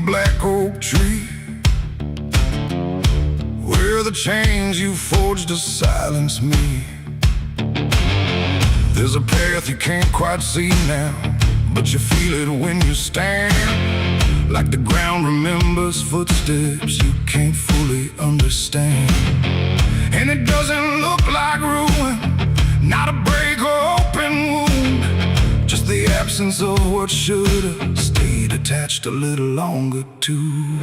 black oak tree, where the chains you forged to silence me. There's a path you can't quite see now, but you feel it when you stand. Like the ground remembers footsteps you can't fully understand. And it doesn't look like ruin, not a break or open wound, just the absence of what should've stayed attached a little longer too.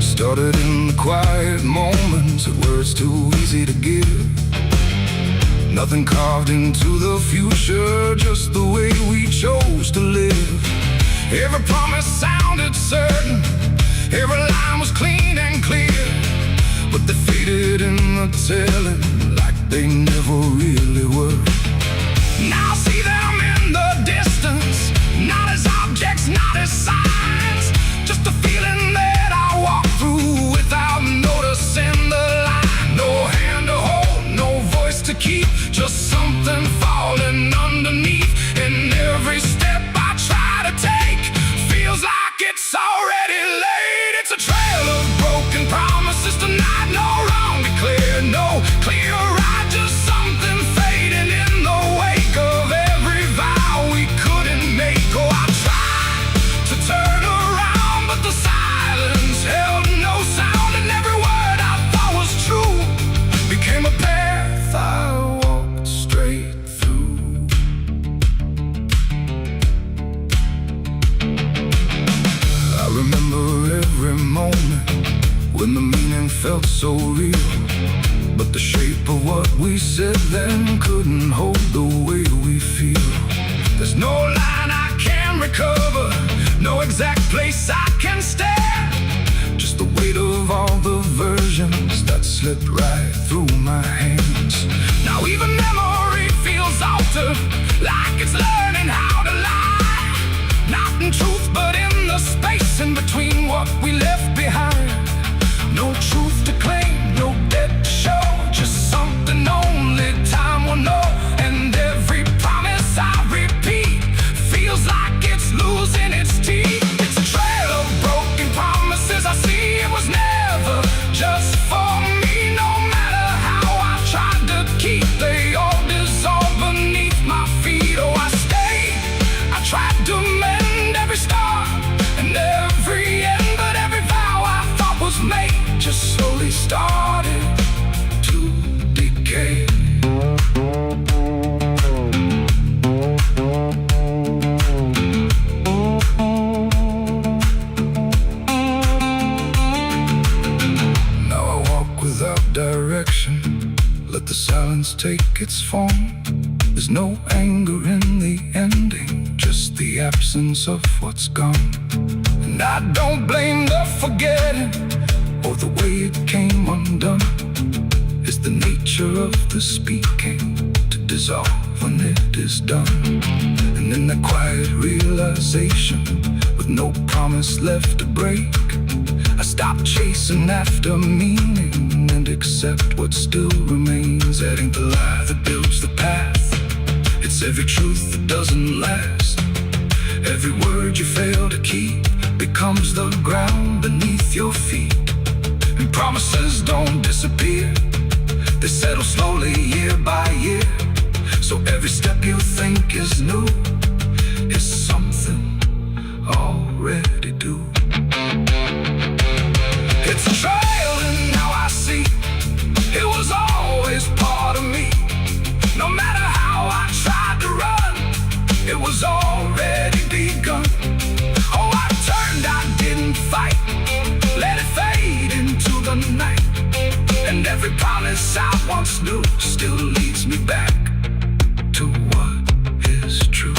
Started in the quiet moments where it's too easy to give. Nothing carved into the future, just the way we chose to live. Every promise sounded certain, every line was clean and clear, but they faded in the telling like they never really were. Now I see them in the distance, not as objects, not as signs, just a feeling that I walk through without noticing the line. No hand to hold, no voice to keep, just something falling underneath. And every step I try to take feels like it's already late. It's a trail of broken promises tonight, no wrong declared, no clear right, just something fading in the wake of every vow we couldn't make. Oh, I tried to turn around, but the silence held no sound, and every word I thought was true became a path I walked straight through. I remember every moment when the meaning felt so real, but the shape of what we said then couldn't hold the way we feel. There's no line I can recover, no exact place I can stand, just the weight of all the versions that slipped right through my hands. Now even memory feels altered, like it's learning how to lie, not in truth but in the space in between what we left behind. No truth to claim, no debt to show, just something only time will know. And every promise I repeat feels like it's losing its teeth. It's a trail of broken promises I see. It was never just for me, no matter how I tried to keep, they all dissolve beneath my feet. Oh, I stayed, I tried to mend every star and every end, but every vow I thought was made just slowly started to decay. Now I walk without direction, let the silence take its form. There's no anger in the ending, just the absence of what's gone. And I don't blame the forgetting or the way it came undone. It's the nature of the speaking to dissolve when it is done. And in the quiet realization, with no promise left to break, I stop chasing after meaning and accept what still remains. Adding the lie that builds the path, it's every truth that doesn't last. Every word you fail to keep becomes the ground beneath your feet. And promises don't disappear, they settle slowly year by year. So every step you think is new is something already due. It's a trail and now I see it was always part of me. No matter how I tried to run, it was already begun. Oh, I turned, I didn't fight, let it fade into the night. And every promise I once knew still leads me back to what is true.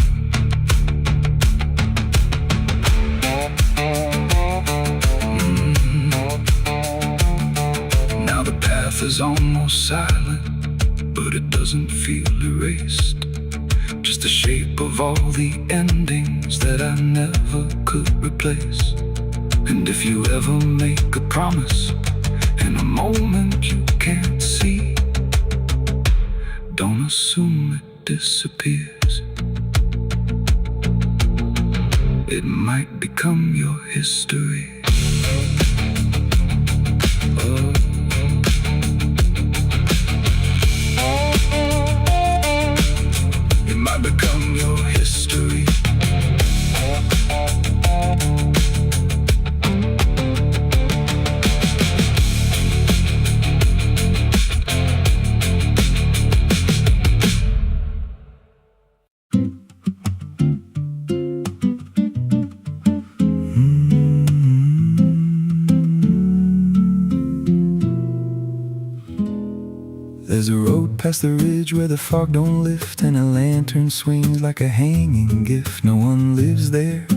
Now the path is almost silent, but it doesn't feel erased. Just the shape of all the endings that I never could replace. And if you ever make a promise in a moment you can't see, don't assume it disappears. it might become your history. Oh. It might become your history. There's a road past the ridge where the fog don't lift, and a lantern swings like a hanging gift. No one lives there,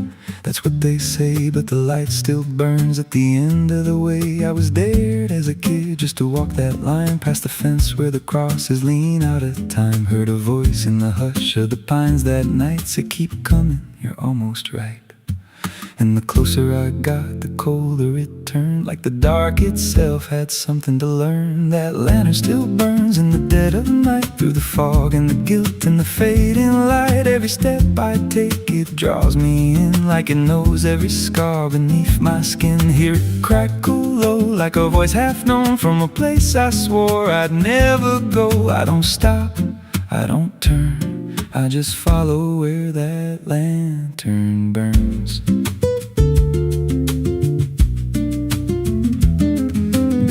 that's what they say, but the light still burns at the end of the way. I was dared as a kid just to walk that line past the fence where the crosses lean out of time. Heard a voice in the hush of the pines that night said, keep coming, you're almost right. And the closer I got, the colder it turned, like the dark itself had something to learn. That lantern still burns in the dead of night, through the fog and the guilt and the fading light. Every step I take, it draws me in, like it knows every scar beneath my skin. Hear it crackle low, like a voice half known from a place I swore I'd never go. I don't stop, I don't turn, I just follow where that lantern burns.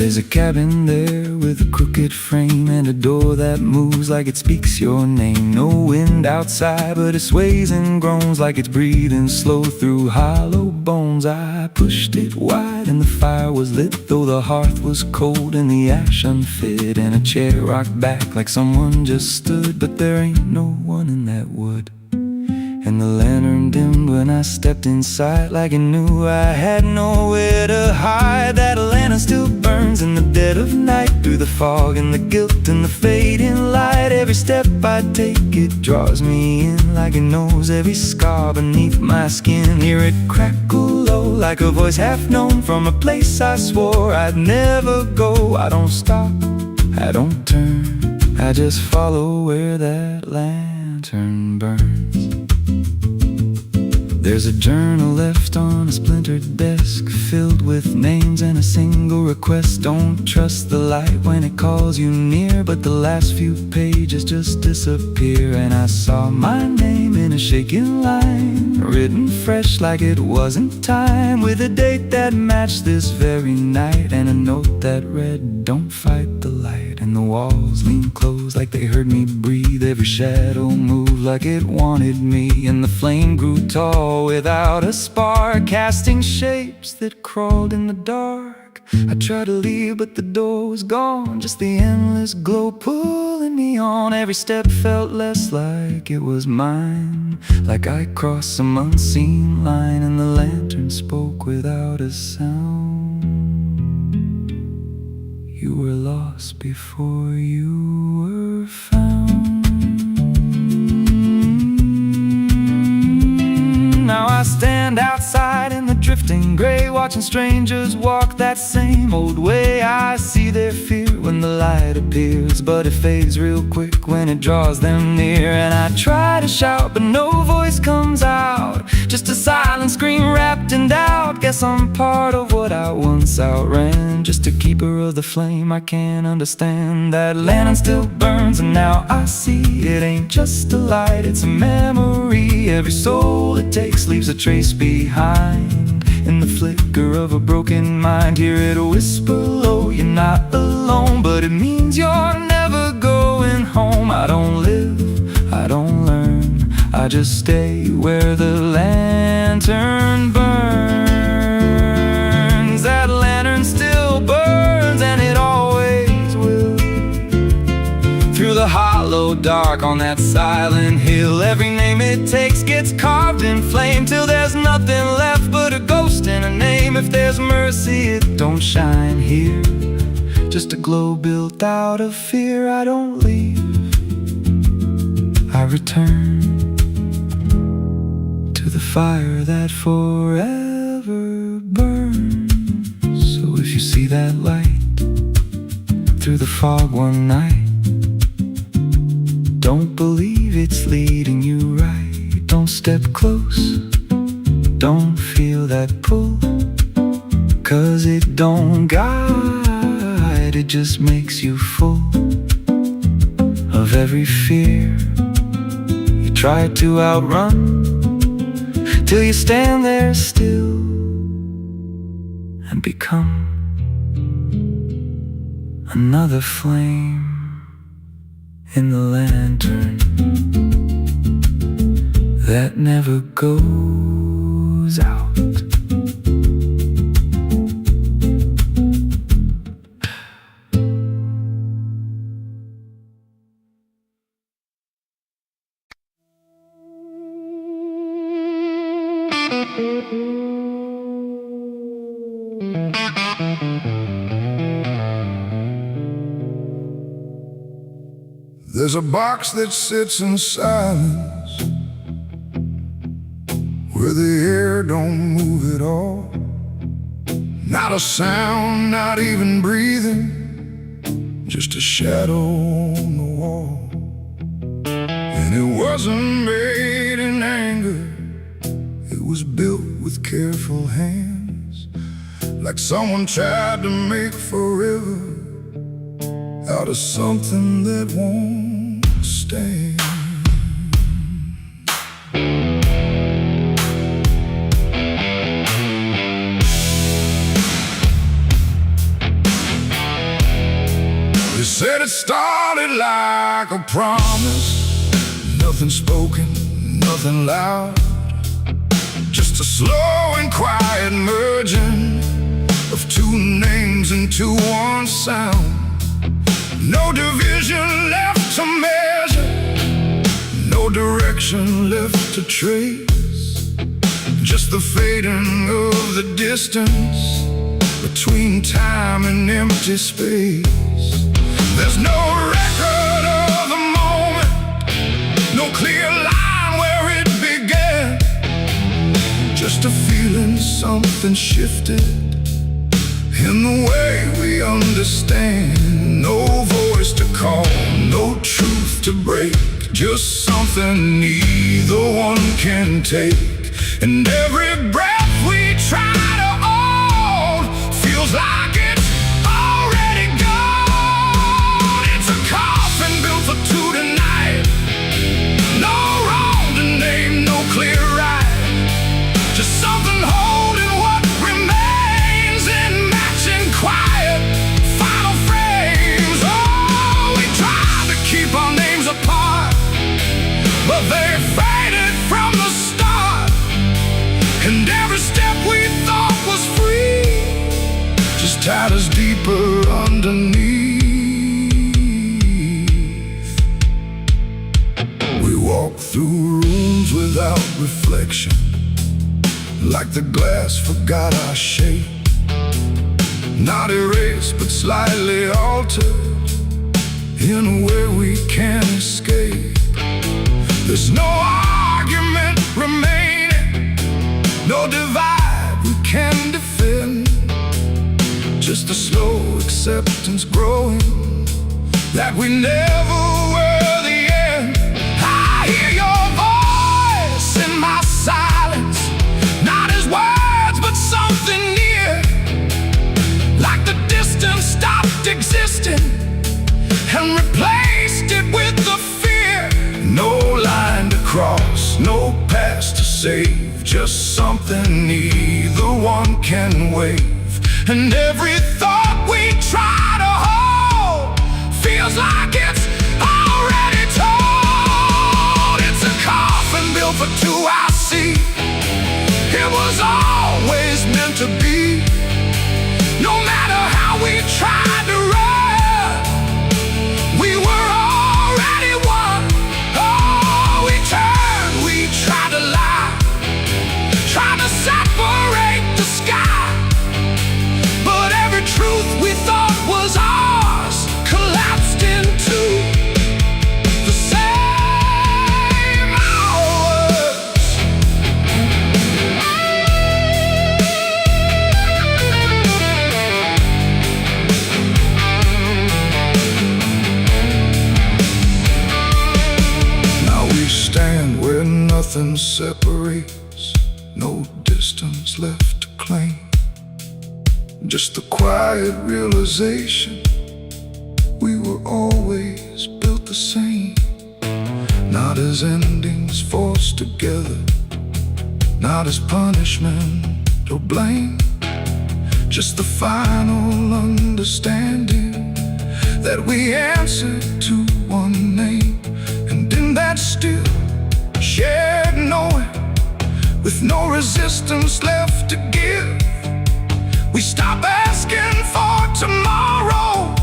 There's a cabin there with a crooked frame and a door that moves like it speaks your name. No wind outside, but it sways and groans like it's breathing slow through hollow bones. I pushed it wide and the fire was lit, though the hearth was cold and the ash unfit, and a chair rocked back like someone just stood. But there ain't no one in that wood. And the lantern dimmed when I stepped inside, like it knew I had nowhere to hide. That lantern still burns in the dead of night, through the fog and the guilt and the fading light. Every step I take, it draws me in, like it knows every scar beneath my skin. Hear it crackle low, like a voice half known from a place I swore I'd never go. I don't stop, I don't turn, I just follow where that lantern burns. There's a journal left on a splintered desk, filled with names and a single request. Don't trust the light when it calls you near, but the last few pages just disappear. And I saw my name in a shaking line, written fresh like it wasn't time, with a date that matched this very night, and a note that read, don't fight the light. And the walls leaned close like they heard me breathe. Every shadow moved like it wanted me, and the flame grew tall without a spark, casting shapes that crawled in the dark. I tried to leave, but the door was gone, just the endless glow pulling me on. Every step felt less like it was mine, like I crossed some unseen line, and the lantern spoke without a sound. You were lost before you were found. Now I stand outside in the drifting gray, watching strangers walk that same old way. I see their fear when the light appears, but it fades real quick when it draws them near. And I try to shout, but no voice comes out, just a silent scream wrapped in doubt. Guess I'm part of what I once outran, just a keeper of the flame I can't understand. That lantern still burns, and now I see it ain't just a light, it's a memory. Every soul it takes leaves a trace behind, in the flicker of a broken mind. Hear it whisper low, you're not alone, but it means you're never going home. I don't live, I don't learn, I just stay where the lantern burns. That lantern still burns, and it always will, through the hollow dark on that silent hill. Every name it takes gets carved in flame, till there's nothing left but a ghost and a name. If there's mercy, it don't shine here, just a glow built out of fear. I don't leave, I return to the fire that forever burns. So if you see that light through the fog one night, don't believe it's leading you right. Don't step close, don't feel that pull, 'cause it don't guide, it just makes you full of every fear you try to outrun, till you stand there still and become another flame in the lantern that never goes out. There's a box that sits in silence, where the air don't move at all. Not a sound, not even breathing, just a shadow on the wall. And it wasn't made in anger, it was built with careful hands, like someone tried to make forever out of something that won't stand. They said it started like a promise, nothing spoken, nothing loud, just a slow and quiet merging of two names into one sound. No division left to measure, no direction left to trace, just the fading of the distance between time and empty space. There's no record of the moment, no clear line where it began, just a feeling something shifted in the way we understand. No voice to call, no truth to break, just something neither one can take. And every breath we try to hold feels like it's already gone. It's a coffin built for two tonight, no wrong to name, no clear right, just something holding what remains in matching quiet final frames. Oh, we tried to keep our names apart, but they faded from the start. And every step we thought was free just tied us deeper underneath. We walk through rooms without reflection, like the glass forgot our shape, not erased but slightly altered in a way we can't escape. There's no argument remaining, no divide we can defend, just a slow acceptance growing, that we never were the end. I hear your voice in my silence, not as words but something near, like the distance stopped existing and replaced it with the fear. No line to cross, no past to save, just something neither one can wave. And every thought we try to hold feels like it's already told. It's a coffin built for two, I see. It was always meant to be. No matter how we tried to run, we were already one. Oh, we turned, we tried to lie, trying to separate the sky, but every truth we thought was ours collapsed into the same hours. Now we stand where nothing separates, no distance left to claim. Just the quiet realization we were always built the same. Not as endings forced together, not as punishment or blame. Just the final understanding that we answered to one name. And in that still shared knowing, with no resistance left to give, we stop asking for tomorrow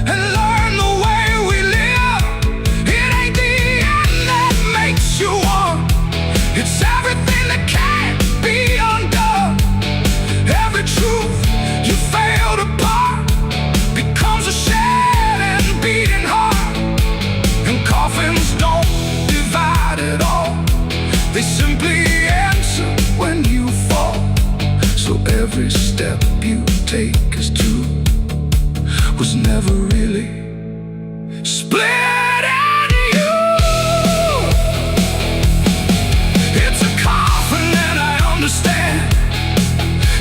and learn the way we live. It ain't the end that makes you one, it's everything that can't be undone. Every truth you failed apart becomes a shed and beating heart. And coffins don't divide at all, they simply answer when you fall. So every step you take is true, was never really split into you. It's a coffin and I understand,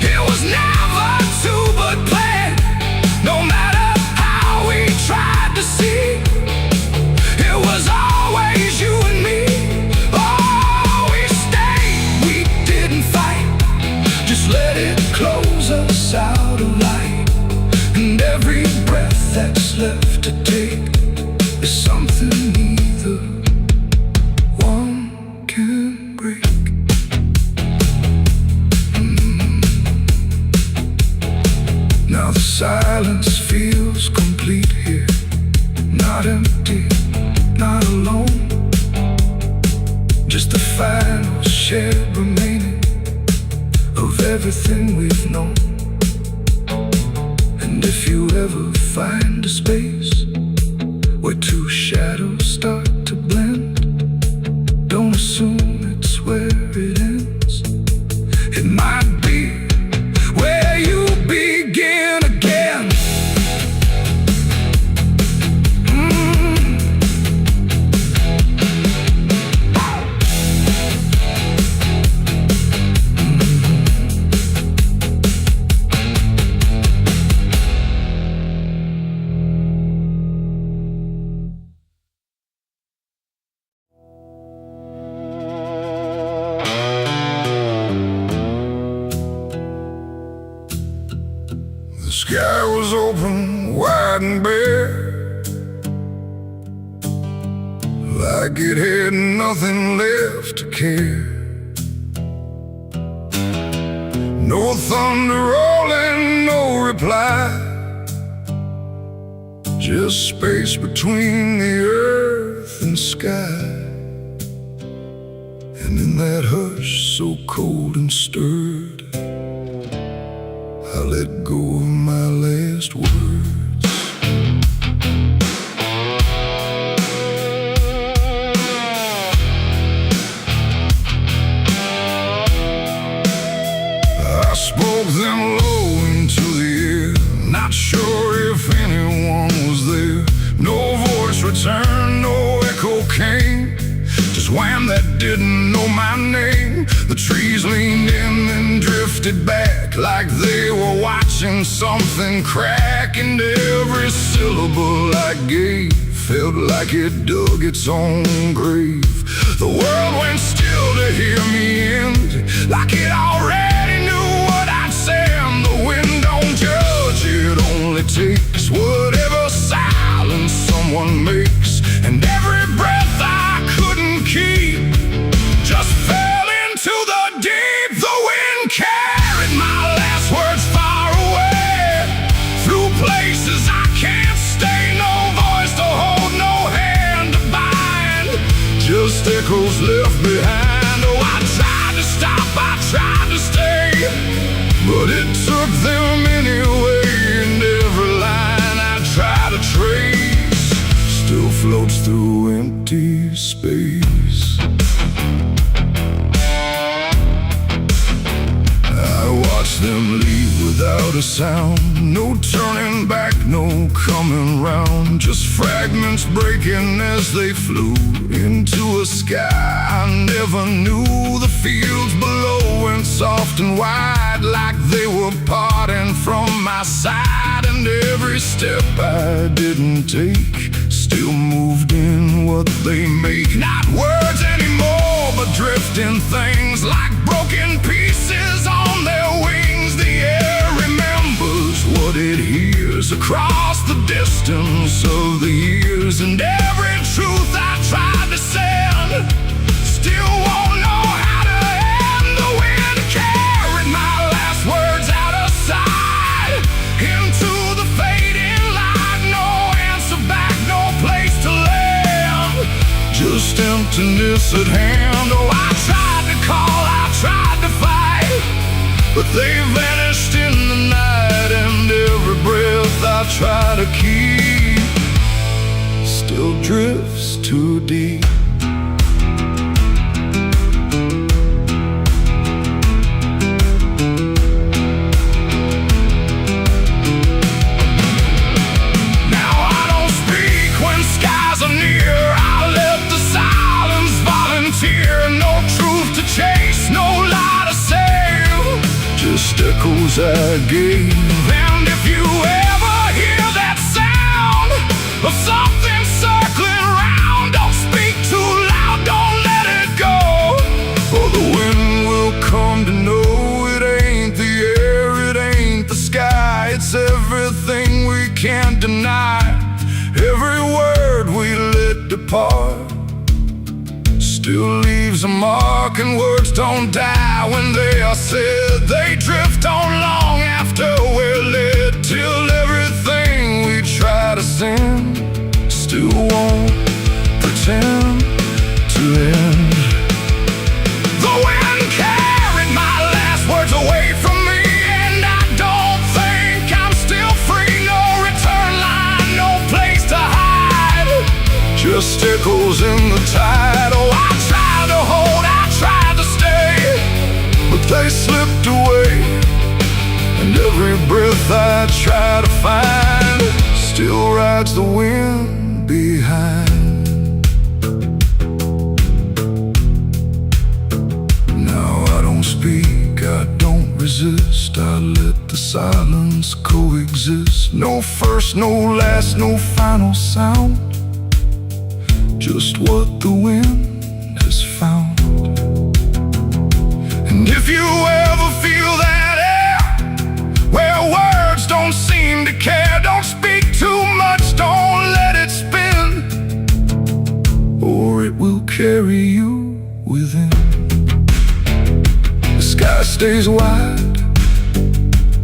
it was never to but planned. No matter how we tried to see, it was always you and me. Oh, we stayed, we didn't fight, just let it close us out of light. And every breath that's left to take is something neither one can break. Now the silence feels complete here, not empty, not alone. Just the final shared remaining of everything we've known. And if you ever find a space where two shadows start to blend, don't assume it's where it ends. It might be where you begin again. The sky was open, wide and bare, like it had nothing left to care. No thunder rolling, no reply, just space between the earth and sky. And in that hush so cold and stirred, I let go of my last words. I spoke them low into the air, not sure if anyone was there. No voice returned, no echo came, just wham that didn't know my name. The trees leaned in and drifted back like they were watching something crack. And every syllable I gave felt like it dug its own grave. The world went still to hear me end, like it already knew what I'd say. And the wind don't judge, it only takes whatever silence someone makes. And every breath I couldn't keep just fell into the deep. The wind carried my last words far away, through places I can't stay. No voice to hold, no hand to bind, just echoes left behind. Oh, I tried to stop, I tried to stay, but it took them anyway. And every line I try to trace still floats through empty space. I watched them leave without a sound, no turning back, no coming round, just fragments breaking as they flew into a sky I never never knew the fields below went soft and wide, like they were parting from my side. And every step I didn't take still moved in what they make. Not words anymore, but drifting things like broken pieces on their wings. The air remembers what it hears across the distance of the years. And every truth I tried to send still won't know how to end. The wind carried my last words out of sight into the fading light. No answer back, no place to land, just emptiness at hand. Oh, I tried to call, I tried to fight, but they vanished in the night. And every breath I try to keep still drifts too deep. Now I don't speak when skies are near. I let the silence volunteer. No truth to chase, no lie to save, just echoes I gave. And if you ever hear that sound of something circling round, don't speak too loud, don't let it go, or the wind will come to know it ain't the air, it ain't the sky, it's everything we can't deny. Every word we let depart still leaves a mark, and words don't die when they are said. They drift on long after we're lit, till everything we try to send still won't pretend to end. The wind carried my last words away from me, and I don't think I'm still free. No return line, no place to hide, just echoes in the tide. Oh, I tried to hold, I tried to stay, but they slipped away. And every breath I try to find still rides the wind behind. Now I don't speak, I don't resist, I let the silence coexist. No first, no last, no final sound, just what the wind has found. And if you ever feel that air where words don't seem to care, don't speak too much, don't let it spin, or it will carry you within. The sky stays wide,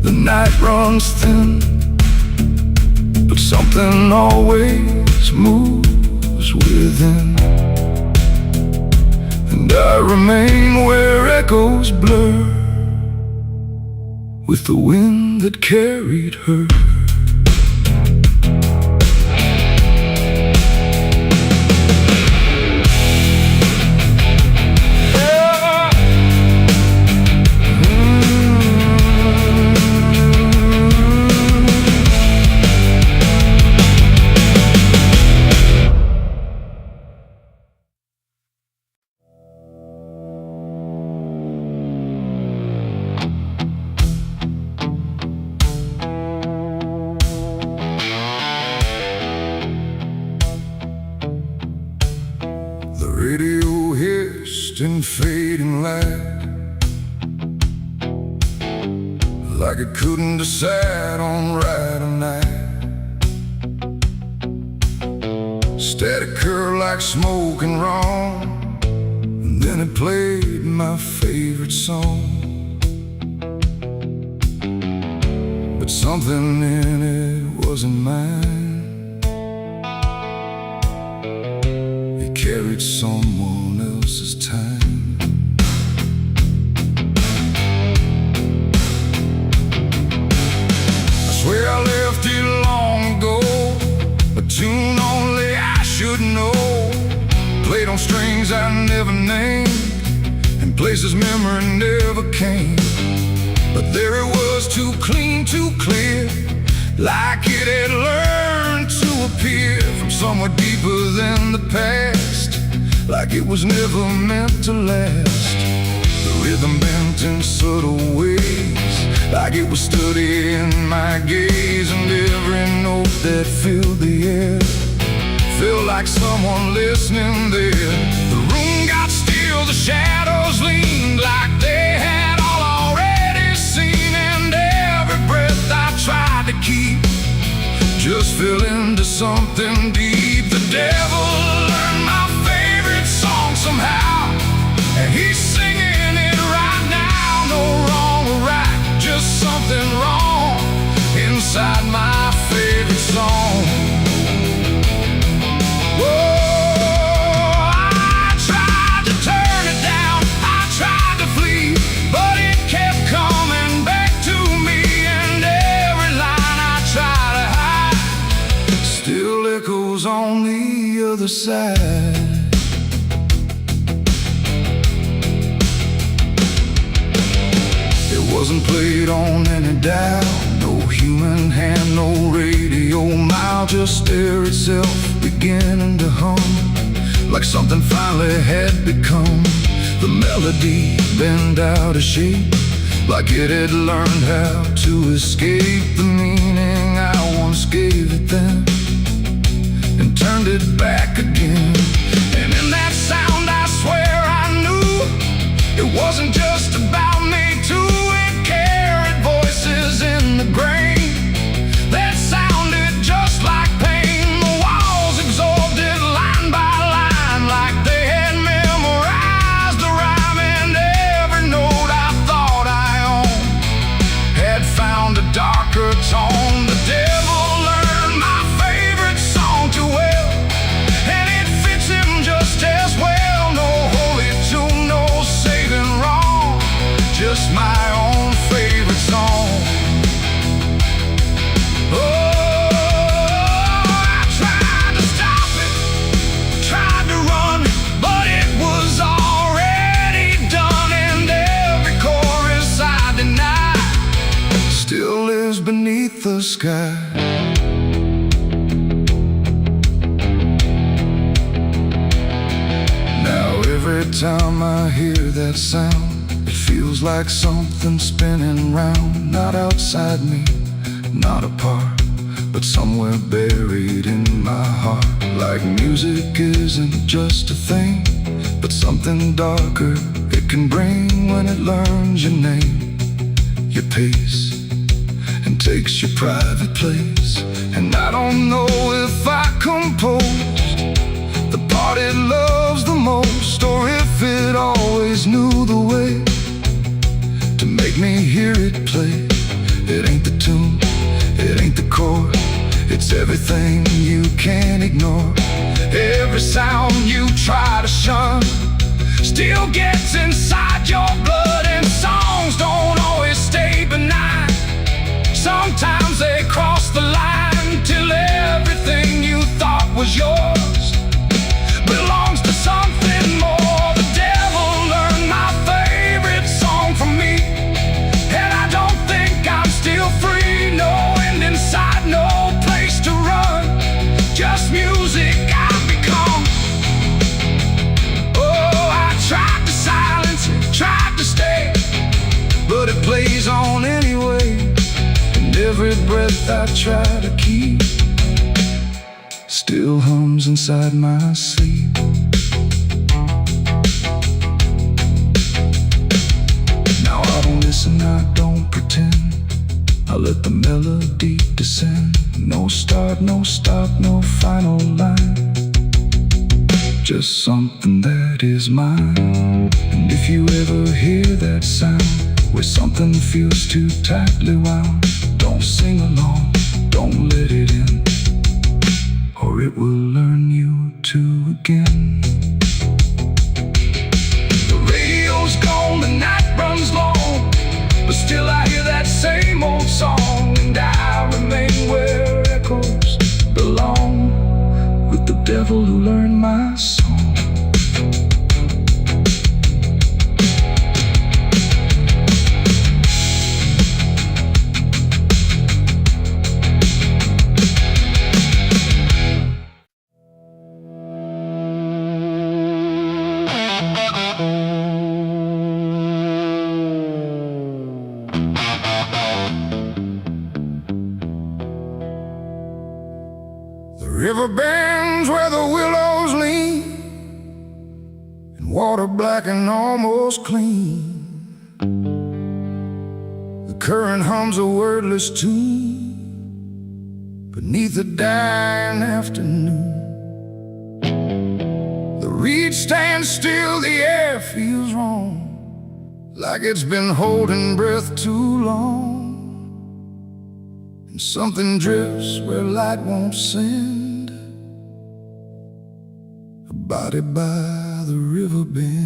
the night runs thin, but something always moves within. And I remain where echoes blur with the wind that carried her. Radio hissed in fading light, like it couldn't decide on right or night. Static curl like smoke and wrong, and then it played my favorite song. But something in it wasn't mine. Carried someone else's time. I swear I left it long ago, a tune only I should know, played on strings I never named, and places memory never came. But there it was, too clean, too clear, like it had learned to appear from somewhere deeper than the past. like it was never meant to last. The rhythm bent in subtle ways, like it was studying my gaze. And every note that filled the air felt like someone listening there. The room got still, the shadows leaned like they had all already seen. And every breath I tried to keep just fell into something deep. The devil learned my favorite song somehow, and he's singing it right now. No wrong or right, just something wrong inside my favorite song. On the other side, it wasn't played on any dial, no human hand, no radio mile, just air itself beginning to hum, like something finally had become. The melody bent out of shape, like it had learned how to escape the meaning I once gave it then, and turned it back again. And in that sound I swear I knew it wasn't just about me too. It carried voices in the grain that sounded just like pain. The walls absorbed it line by line, like they had memorized the rhyme. And every note I thought I owned had found a darker tone. The devil learned my favorite song too well, and it fits him just as well. No holy tune, no saving wrong, just my own favorite song. Oh, I tried to stop it, tried to run, but it was already done. And every chorus I denied still lives beneath the sky. Every time I hear that sound, it feels like something spinning round. Not outside me, not apart, but somewhere buried in my heart. Like music isn't just a thing, but something darker it can bring when it learns your name, your pace, and takes your private place. And I don't know if I composed the part it loves the most, or if it always knew the way to make me hear it play. It ain't the tune, it ain't the chord, it's everything you can't ignore. Every sound you try to shun still gets inside your blood. And songs don't always stay benign, sometimes they cross the line till everything you thought was yours belongs to something more. The devil learned my favorite song from me, and I don't think I'm still free. No end inside, no place to run, just music I've become. Oh, I tried to silence it, tried to stay, but it plays on anyway. And every breath I try to keep still hums inside my sleep. Now I don't listen, I don't pretend, I let the melody descend. No start, no stop, no final line, just something that is mine. And if you ever hear that sound where something feels too tightly wound, don't sing along, don't let it in, or it will learn you to again. The radio's gone, the night runs long, but still I hear that same old song. And I remain where echoes belong, with the devil who learned my song. black and almost clean. The current hums a wordless tune beneath the dying afternoon. The reed stands still, the air feels wrong, like it's been holding breath too long. And something drifts where light won't send, a body by the river bend.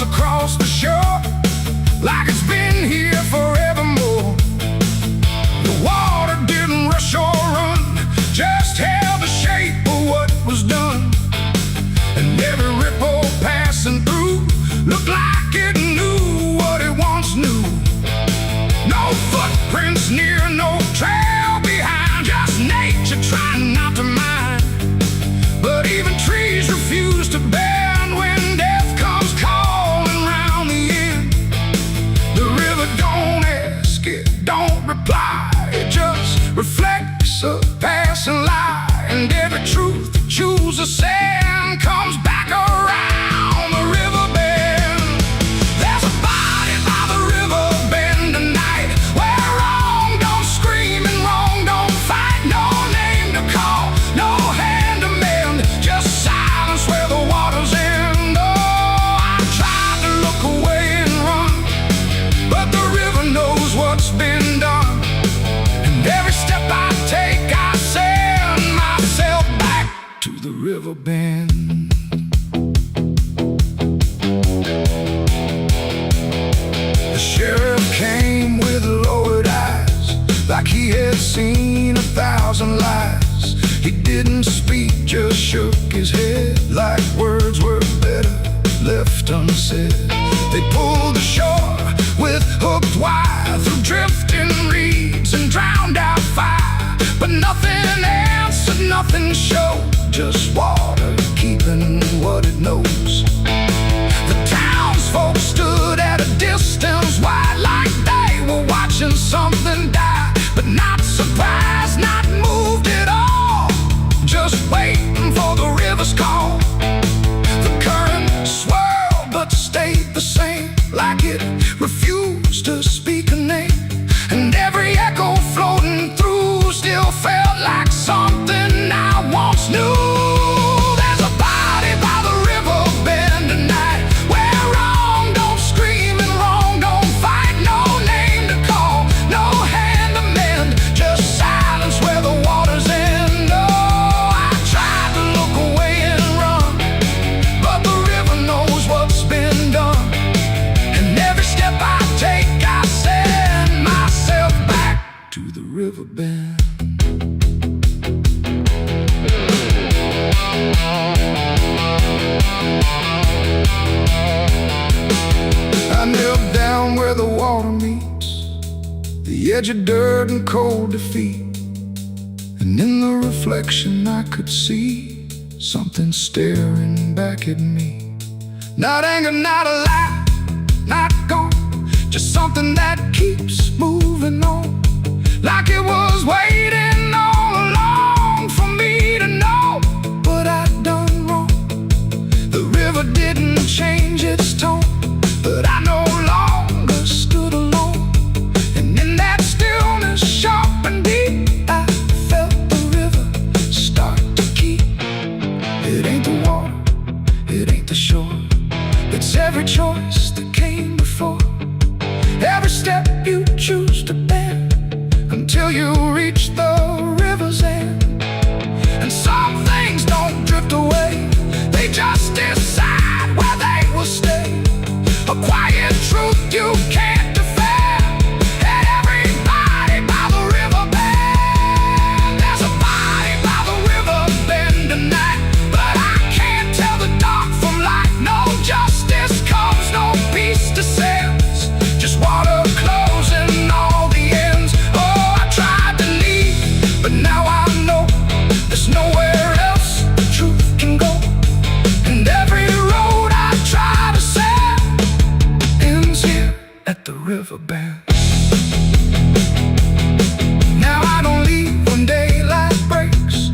Across the shore, like it's been here forevermore. The water didn't rush or run, just held the shape of what was done. And every ripple passing through looked like it knew what it once knew. No footprints near, no trail behind, just nature trying not to mind. But even trees refuse to bend when death comes calling round the end. The river don't ask, it don't reply, it just reflects a passing lie. And every truth that chooses sand comes back around the river bend. There's a body by the river bend tonight, where wrong don't scream and wrong don't fight. No name to call, no hand to mend, just silence where the water's end. Oh, I tried to look away and run, but the river knows what's been done. And every step I take, I send myself back to the river bend. The sheriff came with lowered eyes, like he had seen 1,000 lies. He didn't speak, just shook his head, like words were better left unsaid. They pulled ashore with hooked wire through drifting reeds and drowned out fire, but nothing answered, nothing showed, just water keeping what it knows. The townsfolk stood at a distance wide, like they were watching something die, but not surprised, not moved at all, just waiting for the river's call. The current swirled but stayed the same, like it refused to speak a name. And every echo floating through still felt like something I once knew. There's a body by the river bend tonight, where wrong don't scream and wrong don't fight. No name to call, no hand to mend, just silence where the water's end. Oh, I tried to look away and run, but the river knows what's been done. And every step I take, I send myself back to the river bend. I knelt down where the water meets the edge of dirt and cold defeat, and in the reflection I could see something staring back at me. Not anger, not a lie, not gone, just something that keeps moving on, like it was waiting all along for me to know what I'd done wrong. The river didn't change its tone, but I no longer stood alone. And in that stillness, sharp and deep, I felt the river start to keep. It ain't the water, it ain't the shore, it's every choice that came before. Every step you choose to bend, until you reach the river's end. And some things don't drift away, they just decide where they will stay. A quiet truth you can't defend, and everybody by the river bend. There's a body by the river bend tonight, but river bend. Now I don't leave when daylight breaks.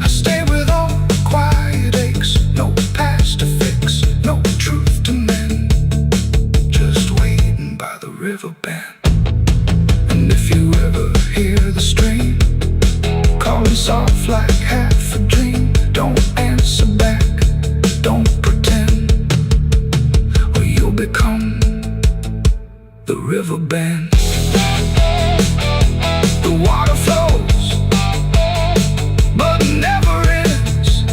I stay with all the quiet aches. No past to fix, no truth to mend. Just waiting by the river bend. And if you ever hear the stream calling soft like half a dream, don't answer back, don't pretend, or you'll become the river bend. The water flows, but never ends.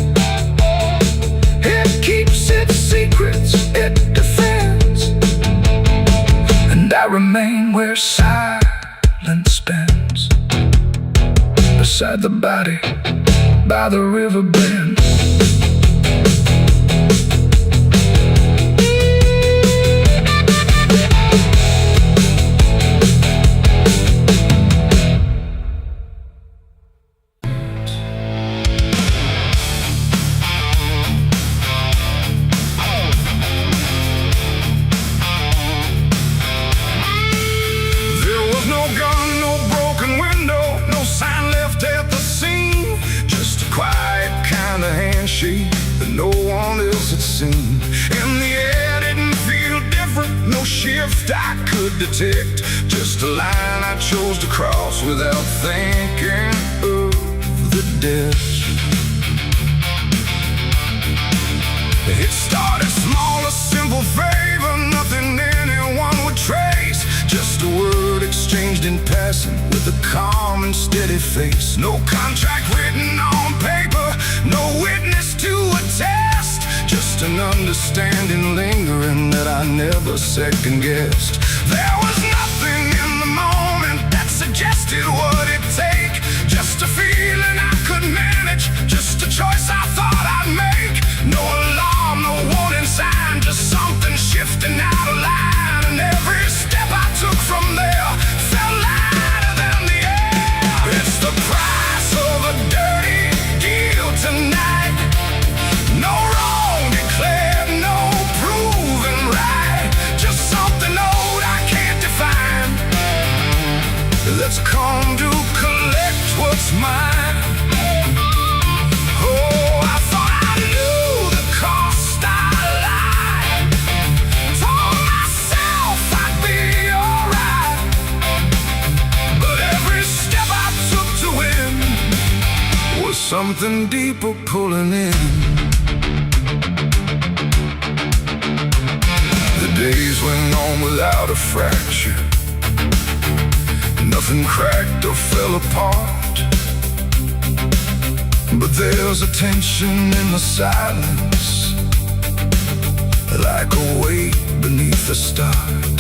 It keeps its secrets, it defends. And I remain where silence bends, beside the body, by the river bend. That no one else had seen. In the air didn't feel different, no shift I could detect. Just a line I chose to cross without thinking of the death. It started small, a simple favor, nothing anyone would trace. Just a word exchanged in passing with a calm and steady face. No contract written on paper, no witness to attest. Just an understanding lingering that I never second-guessed. There was nothing in the moment that suggested what it'd take. Just a feeling I could manage, just a choice I thought I'd make. No alarm, no warning sign, just something shifting out of line. And every step I took from there felt lighter than the air. It's the price of a dirty deal tonight. No wrong declared, no proven right. Just something old I can't define, that's come to collect what's mine. Oh, I thought I knew the cost I lied. Told myself I'd be alright, but every step I took to win was something deeper pulling in. The days went on without a fracture. Nothing cracked or fell apart, but there's a tension in the silence, like a weight beneath the start.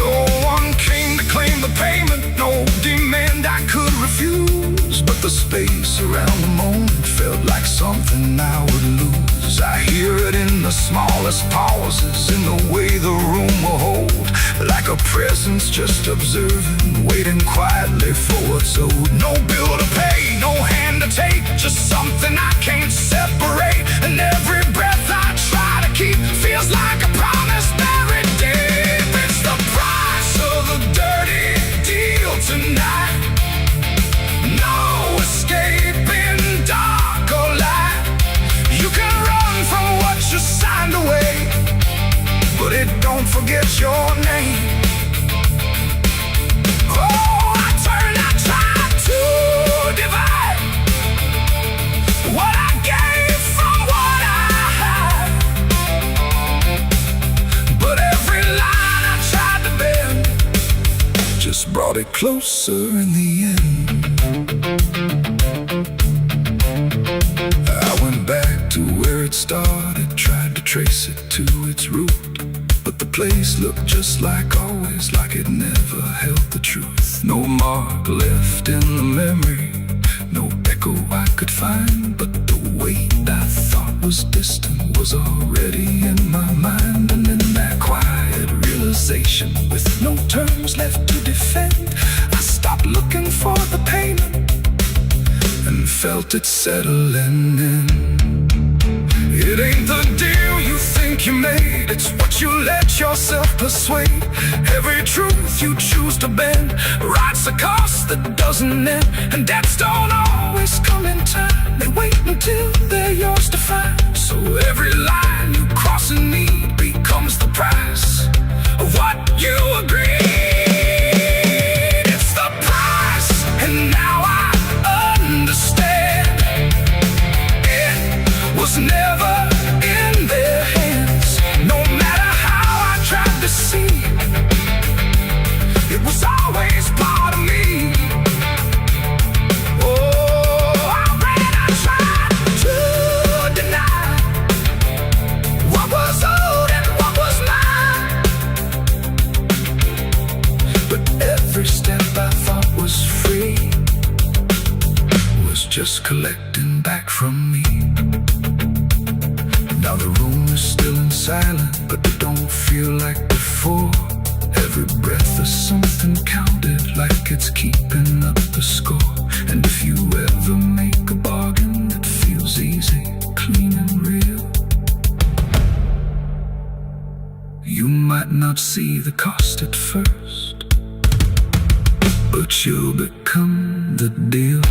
No one came to claim the payment, no demand I could refuse. But the space around the moment felt like something I would lose. I hear it in the smallest pauses, in the way the room will hold, like a presence just observing, waiting quietly for what's owed. No bill to pay, no hand to take, just something I can't separate. And every breath I try to keep feels like a promise buried deep. It's the price of a dirty deal tonight. No escaping dark or light. You can run from what you signed away, but it don't forget your name. Oh, I tried to divide what I gave from what I had, but every line I tried to bend just brought it closer in the end. I went back to where it started, tried to trace it to its root, but the place looked just like always, like it never held the truth. No mark left in the memory, no echo I could find, but the weight I thought was distant was already in my mind. And in that quiet realization, with no terms left to defend, I stopped looking for the payment and felt it settling in. It ain't the deal you think you made, it's what but you let yourself persuade. Every truth you choose to bend writes a cost that doesn't end. And debts don't always come in time, they wait until they're yours to find. So every line you cross in need becomes the price of what you agreed. It's the price, and now I understand. It was never in their hands. No matter how I tried to see, it was always part of me. Oh, I ran, I tried to deny what was owed and what was mine. But every step I thought was free was just collecting back from me. Now the room is still and silent, but it don't feel like before. Every breath is something counted, like it's keeping up the score. And if you ever make a bargain that feels easy, clean and real, you might not see the cost at first, but you'll become the deal.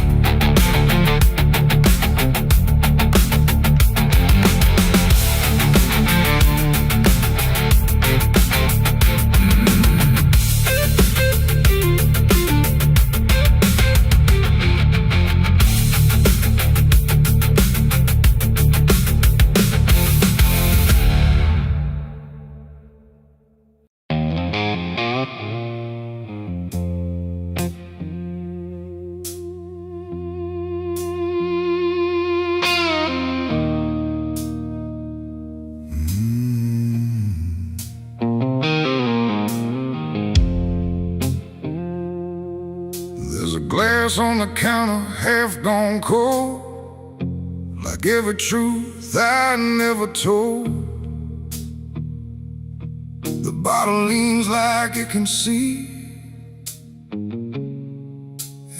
Glass on the counter, half gone cold, like every truth I never told. The bottle leans like it can see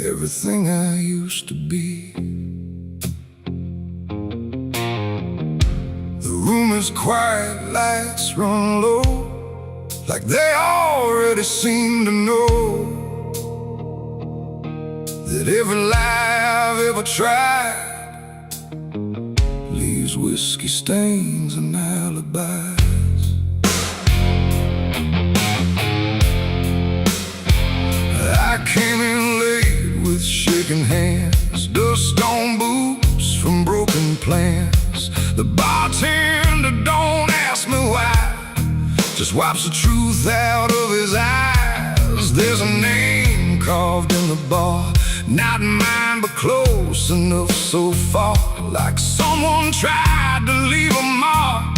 everything I used to be. The room is quiet, lights run low, like they already seem to know that every lie I've ever tried leaves whiskey stains and alibis. I came in late with shaking hands, dust on boots from broken plans. The bartender don't ask me why, just wipes the truth out of his eyes. There's a name carved in the bar, not mine, but close enough so far, like someone tried to leave a mark,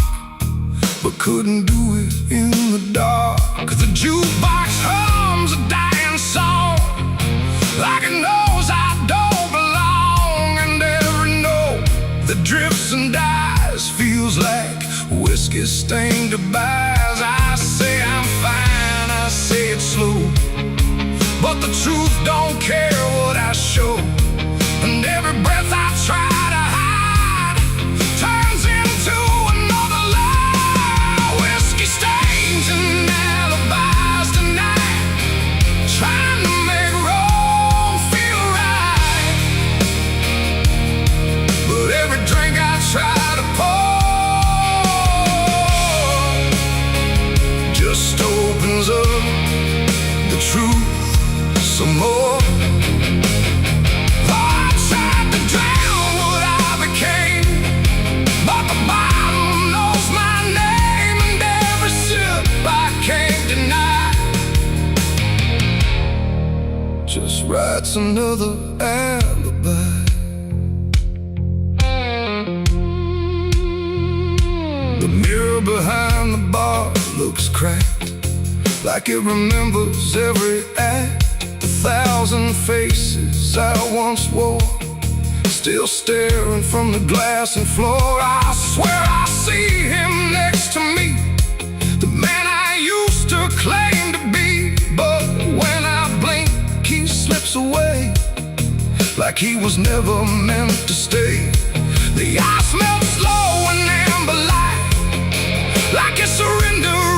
but couldn't do it in the dark. The jukebox hums a dying song, like it knows I don't belong. And every note that drifts and dies feels like whiskey stained goodbyes. I say I'm fine, I say it slow, but the truth don't care what I show. And every breath I try to hide turns into another lie. Whiskey stains and alibis tonight, trying to make wrong feel right. But every drink I try to pour just opens up the truth some more. I tried to drown what I became, but the bottle knows my name, and every sip I can't deny just writes another alibi. The mirror behind the bar looks cracked, like it remembers every act. 1,000 faces I once wore, still staring from the glass and floor. I swear I see him next to me, the man I used to claim to be. But when I blink, he slips away, like he was never meant to stay. The ice melts slow and amber light, like it's surrendering.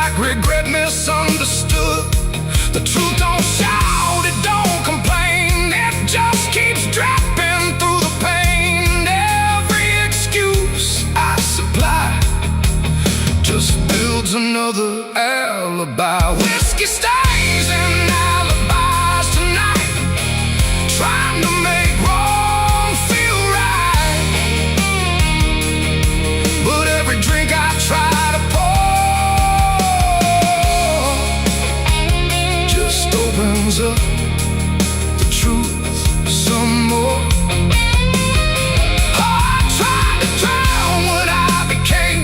like regret misunderstood. The truth don't shout, it don't complain, it just keeps dropping through the pain. Every excuse I supply just builds another alibi. Whiskey stains and alibis tonight, trying to make wrong feel right. But every drink I try to pour just opens up the truth some more. I tried to drown what I became,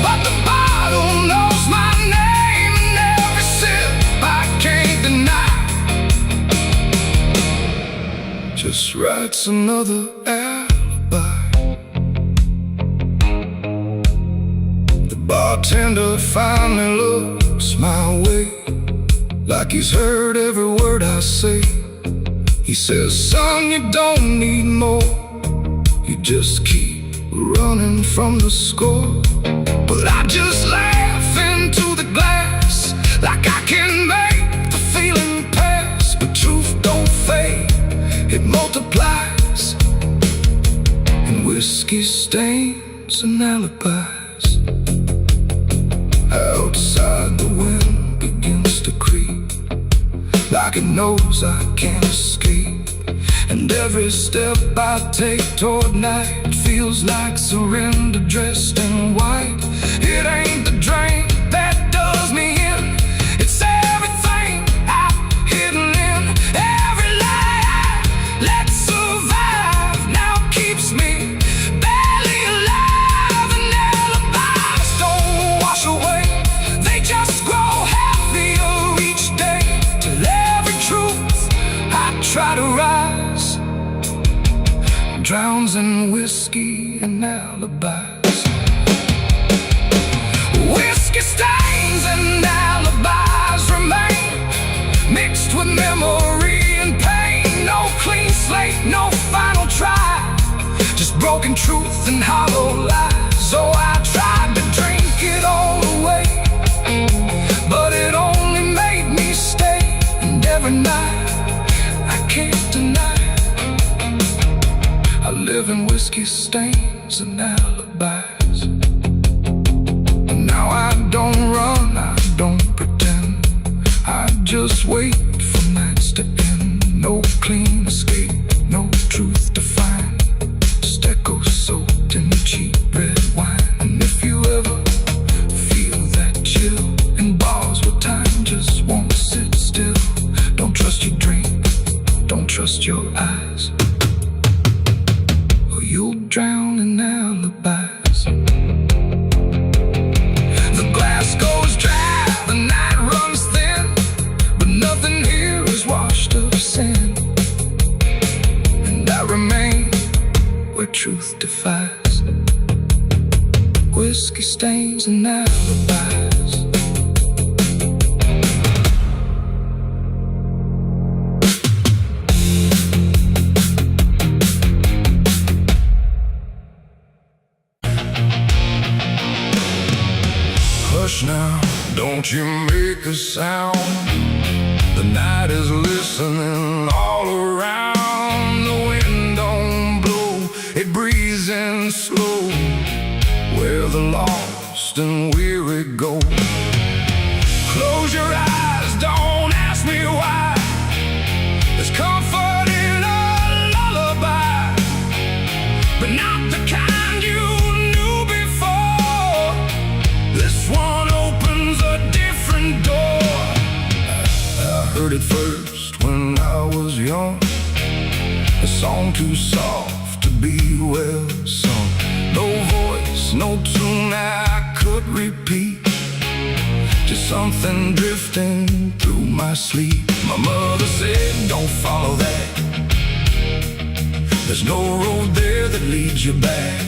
but the bottle knows my name, and every sip I can't deny just writes another alibi. The bartender finally looks my way, like he's heard every word I say. He says, son, you don't need more, you just keep running from the score. But I just laugh into the glass, like I can make the feeling pass. But truth don't fade, it multiplies, and whiskey stains and alibis. Outside the wind begins to creep, like it knows I can't escape. And every step I take toward night feels like surrender dressed in white. It ain't the drink that does me in, it's everything I've hidden in. Every lie I let survive now keeps me barely alive. And alibis don't wash away, they just grow heavier each day, till every truth I try to rise drowns in whiskey and alibis. Whiskey stains and alibis remain, mixed with memory and pain. No clean slate, no final try, just broken truth and hollow lies. So I tried to drink it all away, but it only made me stay. And every night I can't deny I live in whiskey stains and alibis. And now I don't run, I don't pretend, I just wait for nights to end. No clean escape, no truth to find, just echoes soaked in cheap red wine. And if you ever feel that chill in bars where time just won't sit still, don't trust your drink, don't trust your eyes, you'll drown in alibis. The glass goes dry, the night runs thin, but nothing here is washed of sin. And I remain where truth defies, whiskey stains and alibis. Hush now, don't you make a sound, the night is listening all around. The wind don't blow, it breathes in slow, where the lost and weary go. Close your eyes, don't ask me why, there's comfort in a lullaby, but not the kind you knew before. This one opens a different door. I heard it first when I was young, a song too soft to be well sung. No voice, no tune I could repeat, just something drifting through my sleep. My mother said, don't follow that, there's no road there that leads you back.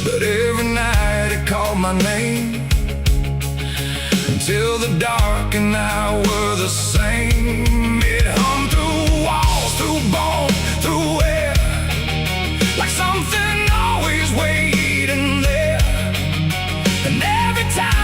But every night it called my name, until the dark and I were the same. It hummed through walls, through bone, through air, like something always waiting there. And every time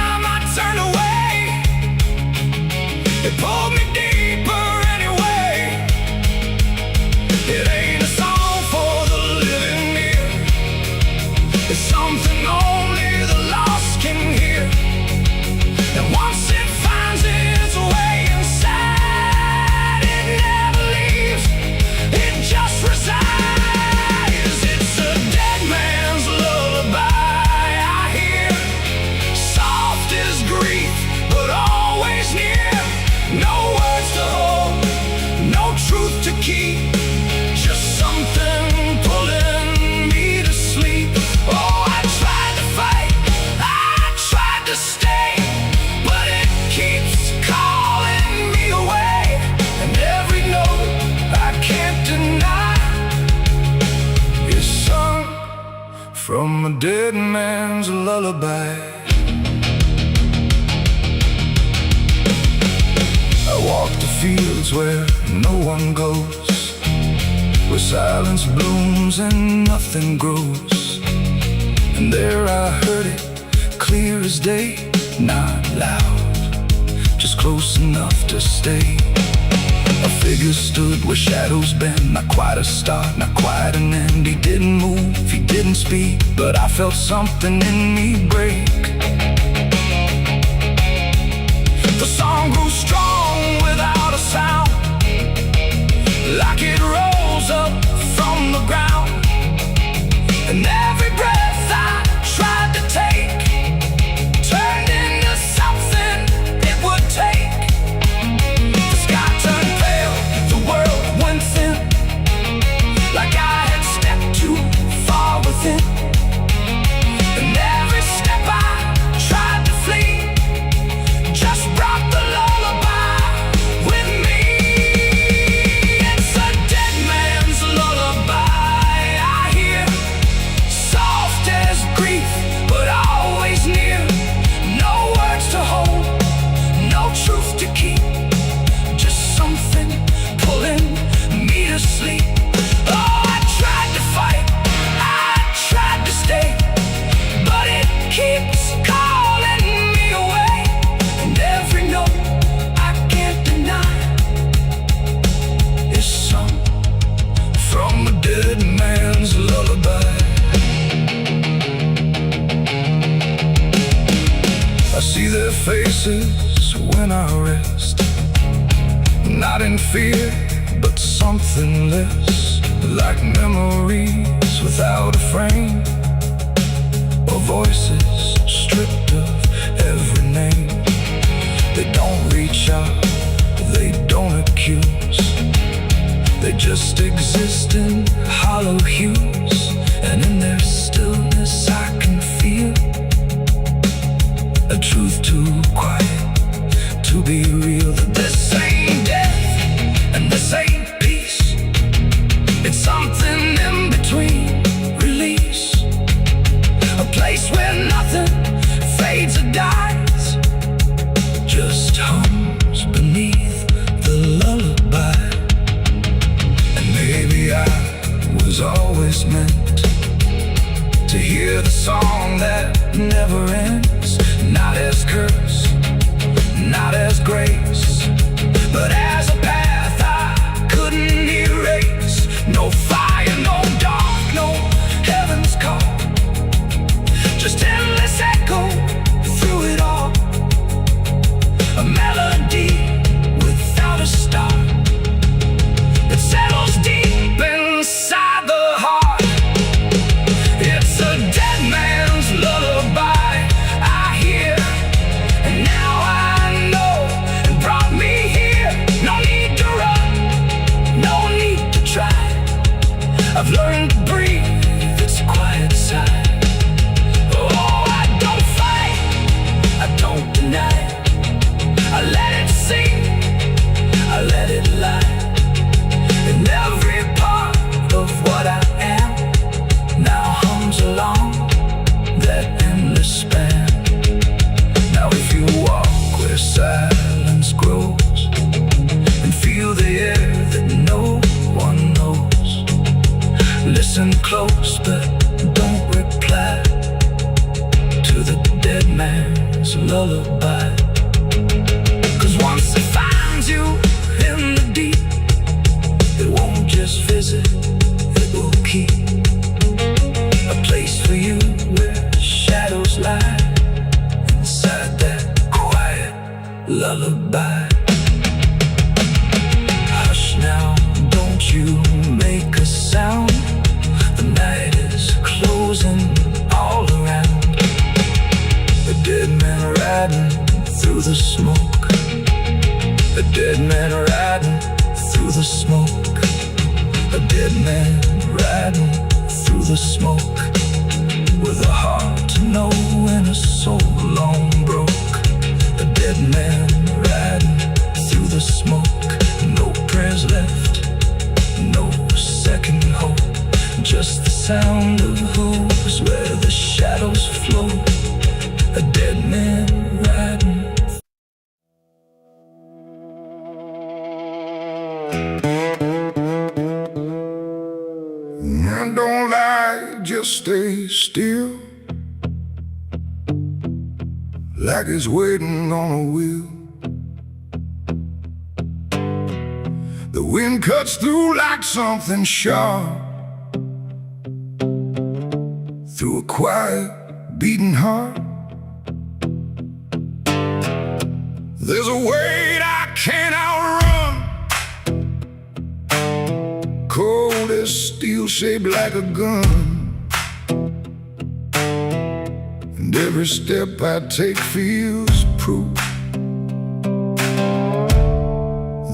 a dead man's lullaby. I walk the fields where no one goes, where silence blooms and nothing grows. And there I heard it, clear as day, not loud, just close enough to stay. A figure stood where shadows bend, not quite a start, not quite an end. He didn't move, he didn't speak, but I felt something in me break. The song grew strong without a sound, like it rose up from the ground. And every breath I tried to take turned into something it would take. The sky turned pale, the world went thin, like I had stepped too far within. And every step I tried to flee just brought the lullaby with me. It's a dead man's lullaby I hear, soft as grief, but always near. No words to hold, no truth to keep, just something pulling me to sleep. Oh, I tried to fight, I tried to stay, but it keeps calling me away. And every note I can't deny is sung from a dead man's lullaby. I see their faces when I rest, not in fear, but something less, like memories without a frame, or voices stripped of every name. They don't reach out, they don't accuse, they just exist in hollow hues. And in their stillness I can feel a truth too quiet to be real. That this ain't death and this ain't peace, it's something in between. Release, a place where nothing fades or dies, just hums beneath the lullaby. And maybe I was always meant to hear the song that never ends, not as curse, not as grace, but as a path I couldn't erase. No fire, no dark, no heaven's call, just endless echo through it all. A melody without a start that settles deep inside the heart. It's a dead man's lullaby I hear, and now I know it brought me here. No need to run, no need to try, I've learned to breathe its quiet sigh. Oh, I don't fight, I don't deny, I let it sing, I let it lie. And every part of what I am now hums along that endless span. Now if you walk where silence grows and feel the air that no one knows, listen close but don't reply to the dead man's lullaby. 'Cause once it finds you in the deep, it won't just visit, it will keep a place for you where shadows lie inside that quiet lullaby. Hush now, don't you make a sound, the night is closing all around. A dead man riding through the smoke, a dead man riding through the smoke, a dead man riding through the smoke, with a heart to know and a soul long broke. A dead man riding through the smoke, no prayers left, no second hope, just the sound of hooves where the shadows float, a dead man riding. And don't lie, just stay still, like it's waiting on a wheel. The wind cuts through like something sharp, through a quiet, beating heart. There's a weight I can't outrun, cold as steel, shaped like a gun. And every step I take feels proof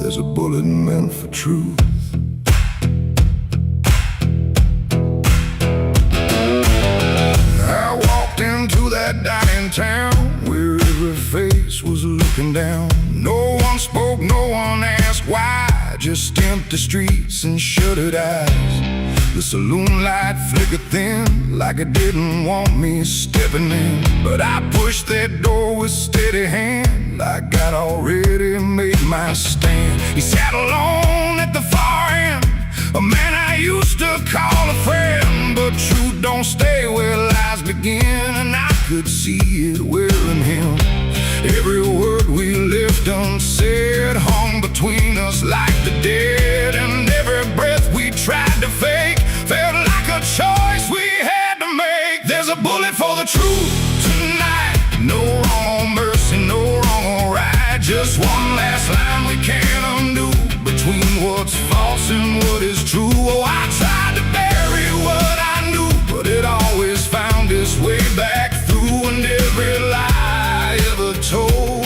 there's a bullet meant for truth. I walked into that dying town where every face was looking down. No one spoke, no one asked why, just empty streets and shuttered eyes. The saloon light flickered thin, like it didn't want me stepping in. But I pushed that door with steady hand, like I'd already made my stand. He sat alone at the far end, a man I used to call a friend. But truth don't stay where lies begin, and I could see it wearing him. Every word we left unsaid hung between us like the dead. And every breath we tried to fake felt like a choice we had to make. There's a bullet for the truth tonight, no wrong or mercy, no wrong or right. Just one last line we can't undo, between what's false and what is true. Oh, I tried to bury what I knew, but it always found its way back through. And every lie ever told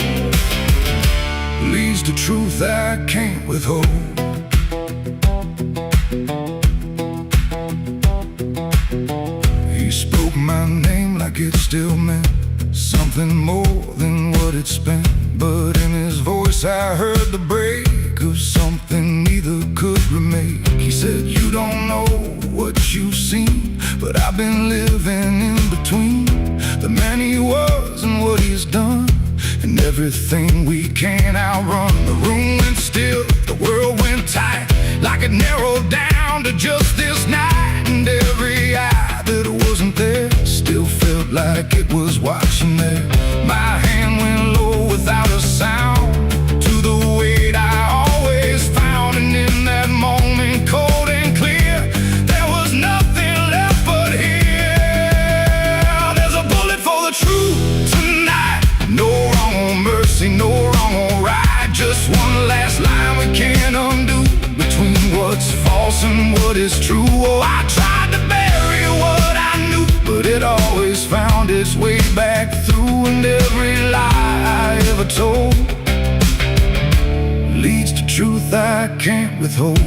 leads to truth I can't withhold. He spoke my name like it still meant something more than what it spent. But in his voice I heard the break of something neither could remake. He said, you don't know what you've seen, but I've been living in between the man he was and what he's done, and everything we can't outrun. The room went still, the world went tight, like it narrowed down to just this night. And every eye that wasn't there still felt like it was watching there. My hand went low without a sound to the weight I always found. And in that moment, cold and clear, there was nothing left but here. There's a bullet for the truth tonight, no wrong or mercy, no wrong or right. Just one last line we can't undo, between what's false and what is true. Oh, I tried to bury what I knew, but it always found its way back through. And every lie I ever told leads to truth I can't withhold.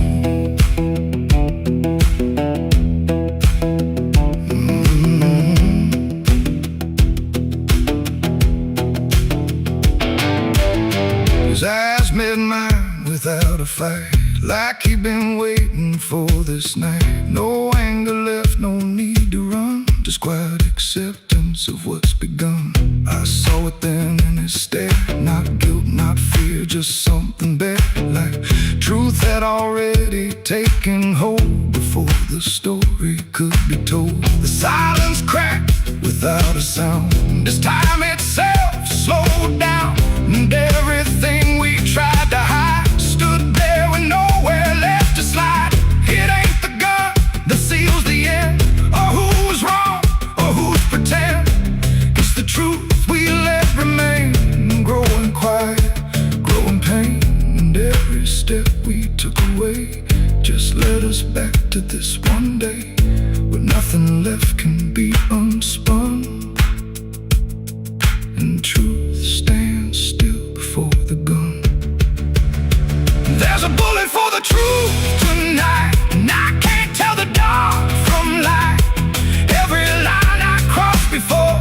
His eyes met mine without a fight, like he'd been waiting for this night. No anger left, no need to run, just quiet acceptance of what's begun. I saw it then in his stare, not guilt, not fear, just something better, like truth had already taken hold before the story could be told. The silence cracked without a sound, this time itself slowed down, and everything we tried to hide stood there with nowhere left to slide. It ain't the gun that seals the end, or who's wrong, or who's pretend. It's the truth we let remain, growing quiet, growing pain. And every step we took away just led us back to this one day, where nothing left can be unspun, and truth stands still before the gun. There's a bullet for the truth tonight, and I can't tell the dark from light. Every line I crossed before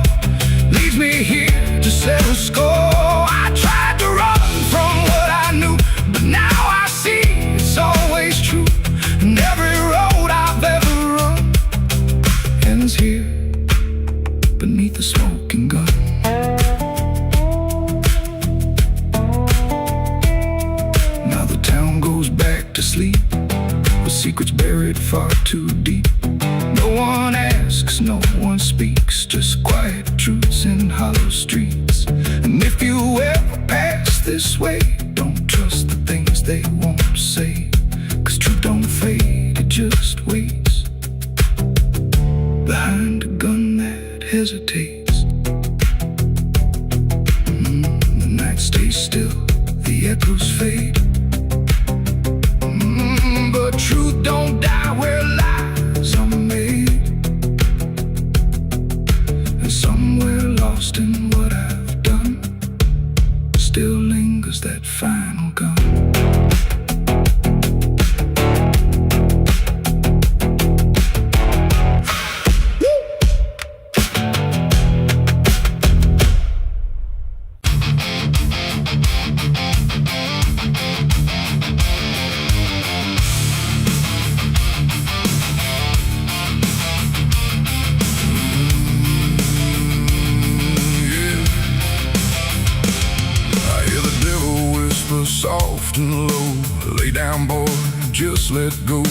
leads me here to settle score. I tried to run from what I knew, but now I see it's always true. And every road I've ever run sleep, with secrets buried far too deep. No one asks, no one speaks, just quiet truths in hollow streets. And if you ever pass this way, don't trust the things they won't say, 'cause truth don't fade, it just waits behind a gun that hesitates. The night stays still, the echoes fade. But truth don't die where lies are made. And somewhere lost in what I've done still lingers that final gun. Soft and low, lay down boy, just let go.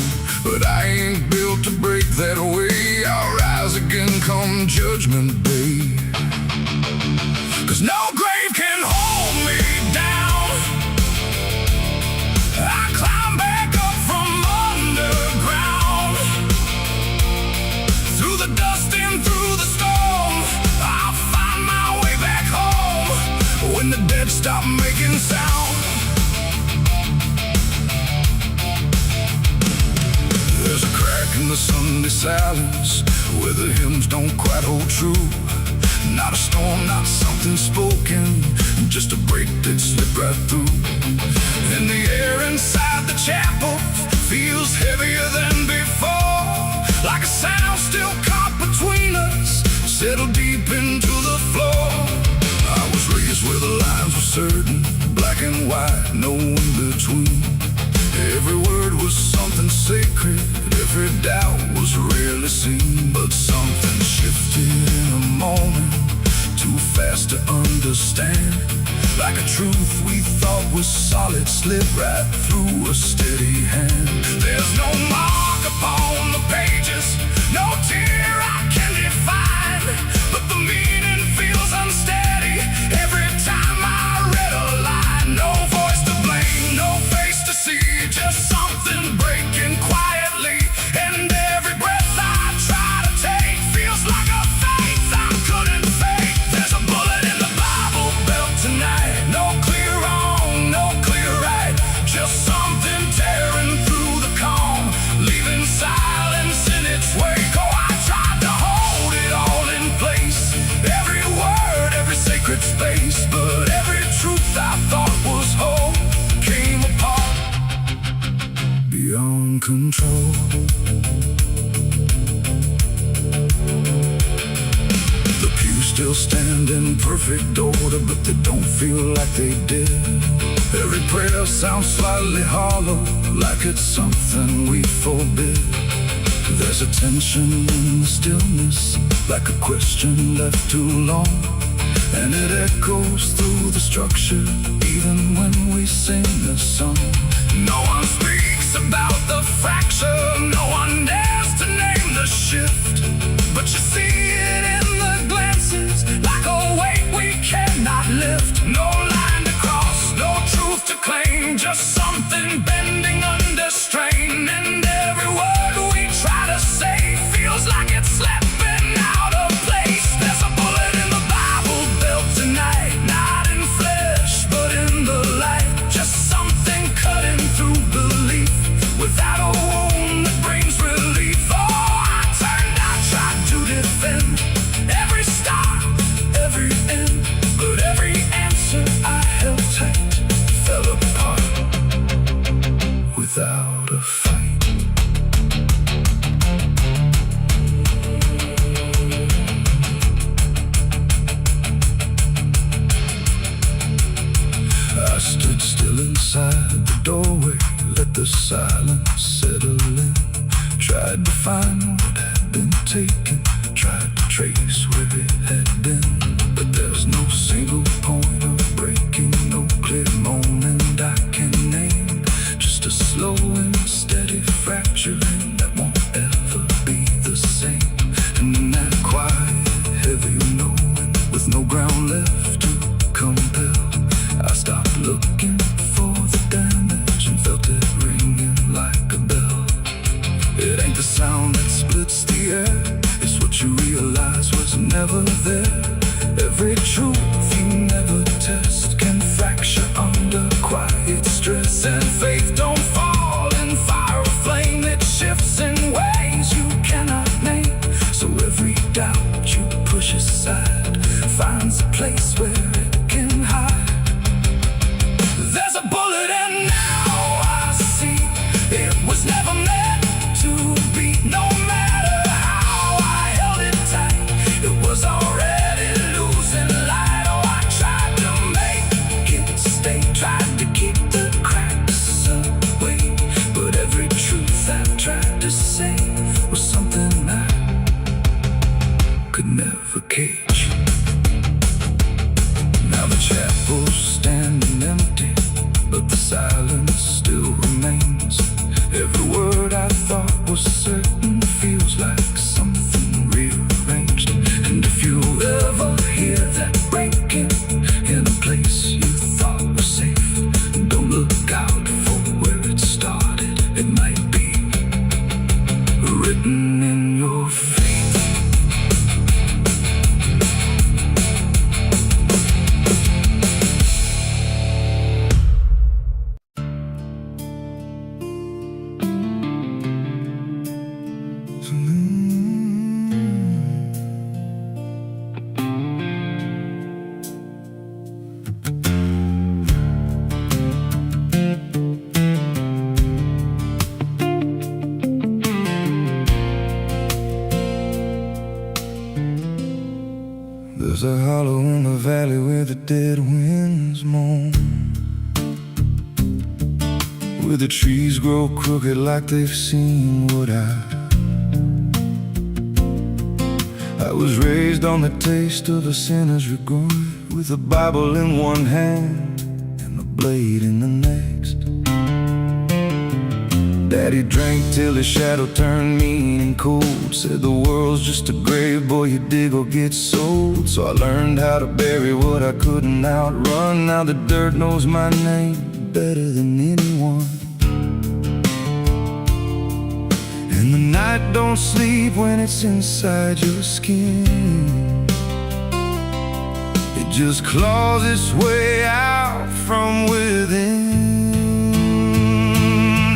But I ain't built to break that way. I'll rise again come judgment day, 'cause no grave can hold me down. I climb back up from underground, through the dust and through the storm. I'll find my way back home when the dead stop making sound. There's a crack in the Sunday silence where the hymns don't quite hold true. Not a storm, not something spoken, just a break that slipped right through. And the air inside the chapel feels heavier than before, like a sound still caught between us, settled deep into the floor. I was raised where the lines were certain, black and white, no in between. Every word was something sacred, every doubt was rarely seen. But something shifted in a moment, too fast to understand. Like a truth we thought was solid slipped right through a steady hand. There's no mark upon the pages, no tear I can define, but the meaning feels unsteady every time I read a line. No voice to blame, no face to see, just something breaking quietly. And every breath I try to take feels like a faith I couldn't fake. There's a bullet in the Bible belt tonight, no clear wrong, no clear right, just something tearing through the calm, leaving silence in its wake. Oh, I tried to hold it all in place, every word, every sacred space, but every truth I thought was whole came apart beyond control. The pews still stand in perfect order, but they don't feel like they did. Every prayer sounds slightly hollow, like it's something we forbid. There's a tension in the stillness, like a question left too long, and it echoes through the structure, even when we sing the song. No one speaks about the fracture, no one dares to name the shift, but you see it in the glances, like a weight we cannot lift. No line to cross, no truth to claim, just something bending under strain. And every word we try to say feels like it's slipping out of place. There's a bullet in the Bible belt tonight, not in flesh but in the light, just something cutting through belief without a wound that brings relief. Oh, I turned, I tried to defend every start, every end, but every answer I held tight fell apart without a fight. I stood still inside the doorway, let the silence settle in. Tried to find what had been taken, tried to trace where it had been, but there's no single point of breaking, no clear moment I can name, just a slow and sound that splits the air is what you realize was never there. Every truth you never test can fracture under quiet stress. And faith don't fall in fire or flame, it shifts in ways you cannot name. So every doubt you push aside finds a place where it can hide. There's a bullet and now I see it was never meant to be. No matter how I held it tight, it was already losing light. Oh, I tried to make it stay, tried to keep the cracks away, but every truth I tried to say was something I could never cage. Now the chapel's standing empty, but the silence still remains. Every word I thought was certain feels like something rearranged. And if you ever hear that breaking in a place you thought was safe, don't look out for where it started. It might be written in your fate. There's a hollow in the valley where the dead winds moan, where the trees grow crooked like they've seen what I was raised on the taste of a sinner's regret, with a Bible in one hand and a blade in the next. Daddy drank till his shadow turned mean and cold, said the world's just a grave, boy, you dig or get sold. So I learned how to bury what I couldn't outrun. Now the dirt knows my name better than anyone. And the night don't sleep when it's inside your skin. It just claws its way out from within.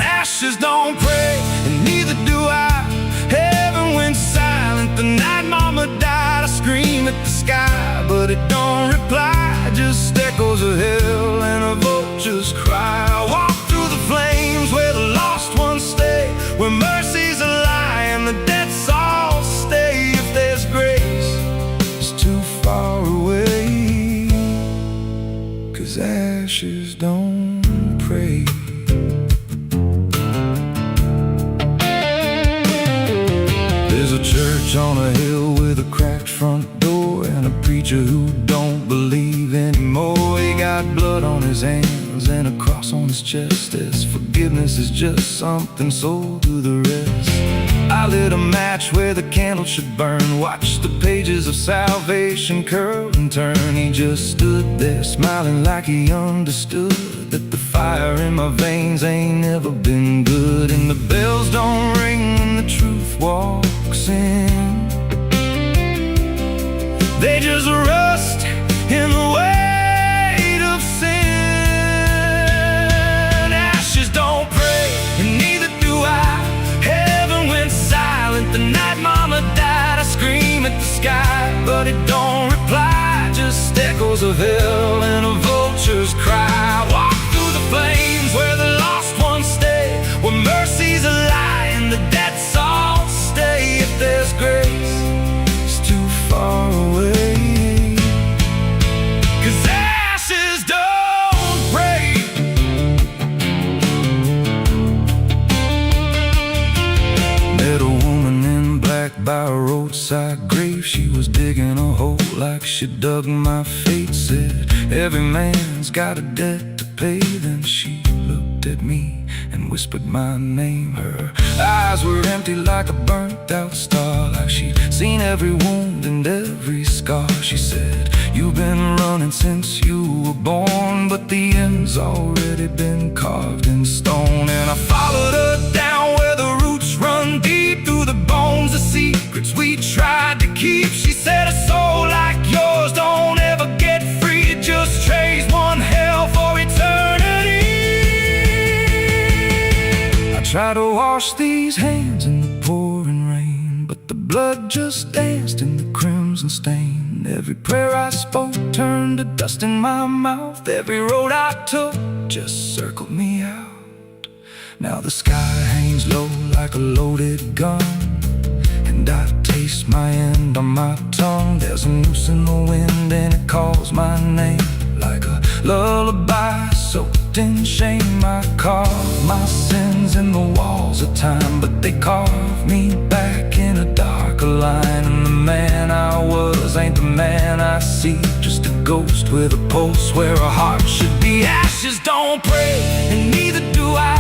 Ashes don't pray, and neither do I. Heaven went silent the night mama died. I scream at the sky, but it don't reply. Just echoes of hell and a vulture's cry. I walk through the flames where the lost ones stay, where mercy's a lie and the dead souls stay. If there's grace, it's too far away, 'cause ashes don't pray. There's a church on a hill with a cracked front door, and a preacher who don't believe anymore. He got blood on his hands and a cross on his chest, as forgiveness is just something sold to the rest. I lit a match where the candle should burn, watched the pages of salvation curl and turn. He just stood there smiling like he understood that the fire in my veins ain't never been good. And the bells don't ring when the truth walks in, they just rust in the weight of sin. Ashes don't pray, and neither do I. Heaven went silent the night mama died. I scream at the sky, but it don't reply. Just echoes of hell and a vulture's cry. Walk through the flames where the lost ones stay, where mercy's a lie and the dead souls stay. If there's grace, it's too far away, 'cause ashes don't break. Met a woman in black by a roadside grave. She was digging a hole like she dug my fate. Said every man's got a debt to pay. Then she looked at me and whispered my name. Her eyes were empty like a burnt out star, like she'd seen every wound and every scar. She said, you've been running since you were born, but the end's already been carved in stone. And I followed her down where the roots run deep through try to wash these hands in the pouring rain, but the blood just danced in the crimson stain. Every prayer I spoke turned to dust in my mouth. Every road I took just circled me out. Now the sky hangs low like a loaded gun, and I taste my end on my tongue. There's a noose in the wind and it calls my name like a lullaby soaked in shame. I carve my sins in the walls of time, but they carve me back in a darker line. And the man I was ain't the man I see, just a ghost with a pulse where a heart should be. Ashes don't pray, and neither do I.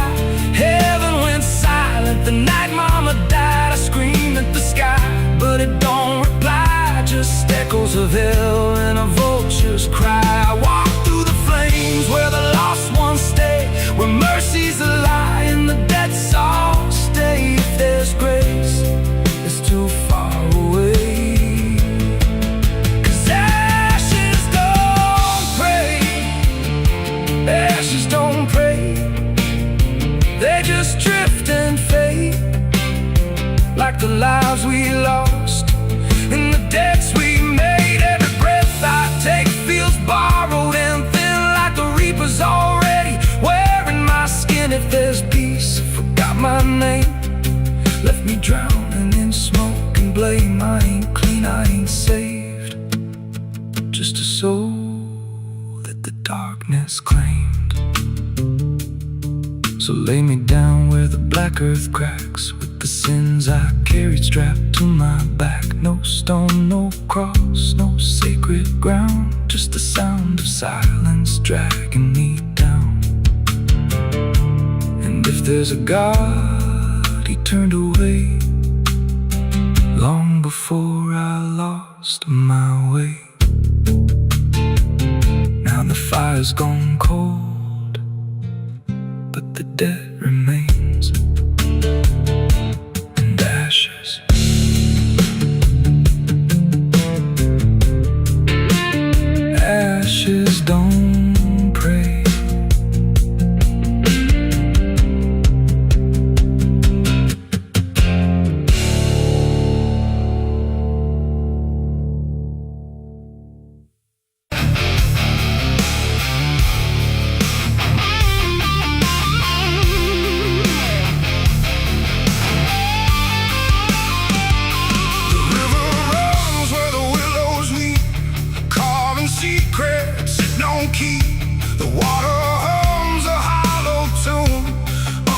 Heaven went silent the night mama died. I screamed at the sky, but it don't reply, just echoes of hell and a vulture's cry. I walk through the flames where the lost ones stay, where mercy's a lie and the dead all stay. If there's grace, it's too far away, 'cause ashes don't pray, ashes don't pray. They just drift and fade, like the lives we lost and the debts we made. Every breath I take feels borrowed and thin, like the reaper's already wearing my skin. If there's peace, forgot my name, left me drowning in smoke and blame. I ain't clean, I ain't saved, just a soul that the darkness claimed. So lay me down where the black earth cracks, with the sins I carried strapped to my back. No stone, no cross, no sacred ground, just the sound of silence dragging me down. And if there's a God, he turned away long before I lost my way. Now the fire's gone cold, but the debt remains, and ashes. Ashes don't pray. Secrets it don't keep. The water hums a hollow tune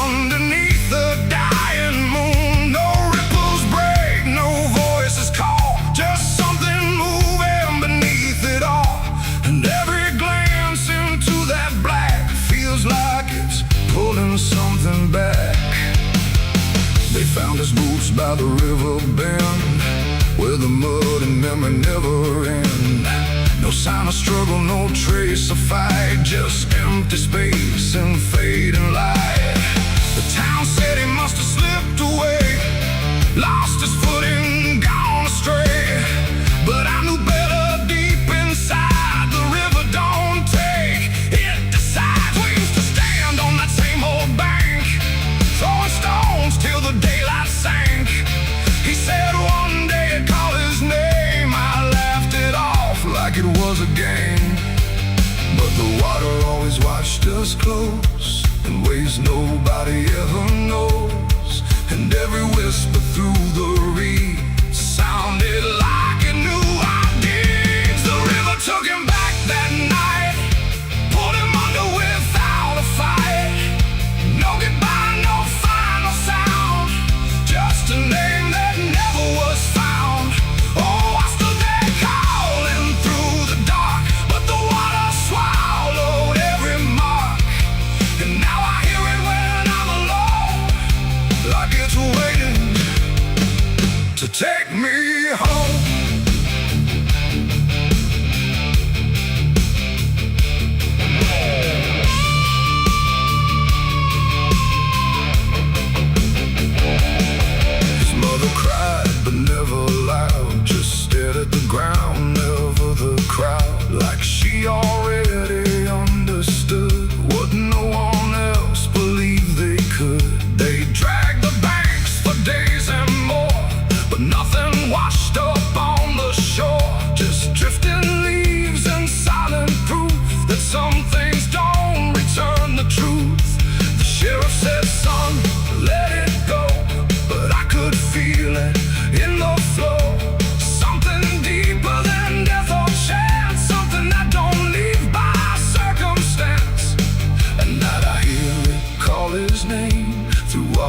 underneath the dying moon. No ripples break, no voices call, just something moving beneath it all. And every glance into that black feels like it's pulling something back. They found his boots by the river bend, where the mud and memory never end. No sign of struggle, no trace of fight, just empty space and fading light. The town said he must have slipped away, lost his footing, gone astray. But I knew better deep inside, the river don't take, it decides. We used to stand on that same old bank, throwing stones till the daylight sank. He said one day I'd call his name. I laughed it off like it was a game, but the water always watched us close in ways nobody ever knows. And every whisper through the reeds sounded like it knew our deeds. The river took him back that night, pulled him under without a fight. No goodbye, no final sound, just a name that never was found. Oh, I stood there calling through the dark, but the water swallowed every mark. And now I hear it when I'm alone, like it's waiting to take me home. His mother cried, but never loud, just stared at the ground, never the crowd. Like she already understood what no one else believed they could. They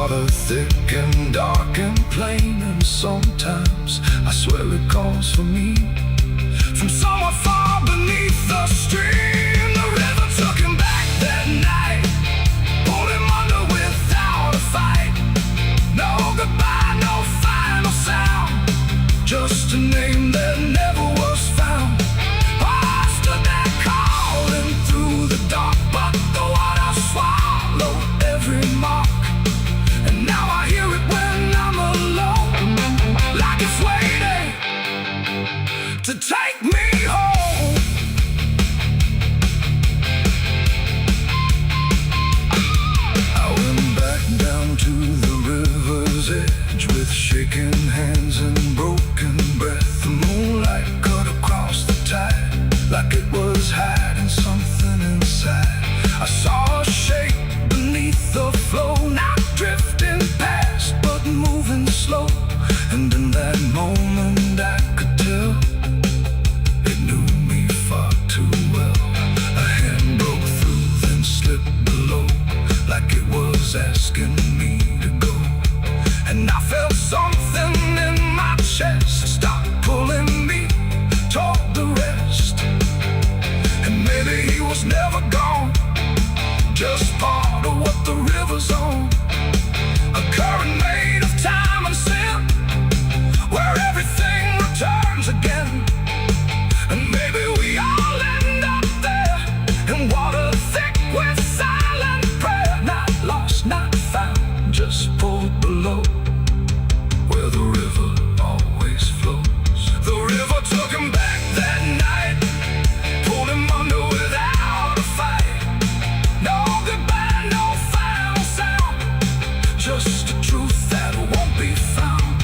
water thick and dark and plain, and sometimes I swear it calls for me from somewhere far beneath the stream. The river took him back that night, pulled him under without a fight. No goodbye, no final sound, just a name that never was found. I stood there calling through the dark, but the water swallowed every mark. And now I hear it when I'm alone, like it's waiting to take me home. I went back down to the river's edge with shaking hands and broken breath. The moonlight cut across the tide like it was hiding something inside. I saw a shape beneath the flow, not drifting past but moving slow. And in that moment I could tell it knew me far too well. A hand broke through, then slipped below, like it was asking me to go. And I felt something in my chest stop pulling me toward the rest. And maybe he was never gone, just part of what the river's on. A current made of time and sin, where everything returns again. And maybe we all end up there, in water thick with silent prayer. Not lost, not found, just pulled below, where the river always flows. The river took him back that night, pulled him under without a fight. No goodbye, no final sound, just a truth that won't be found.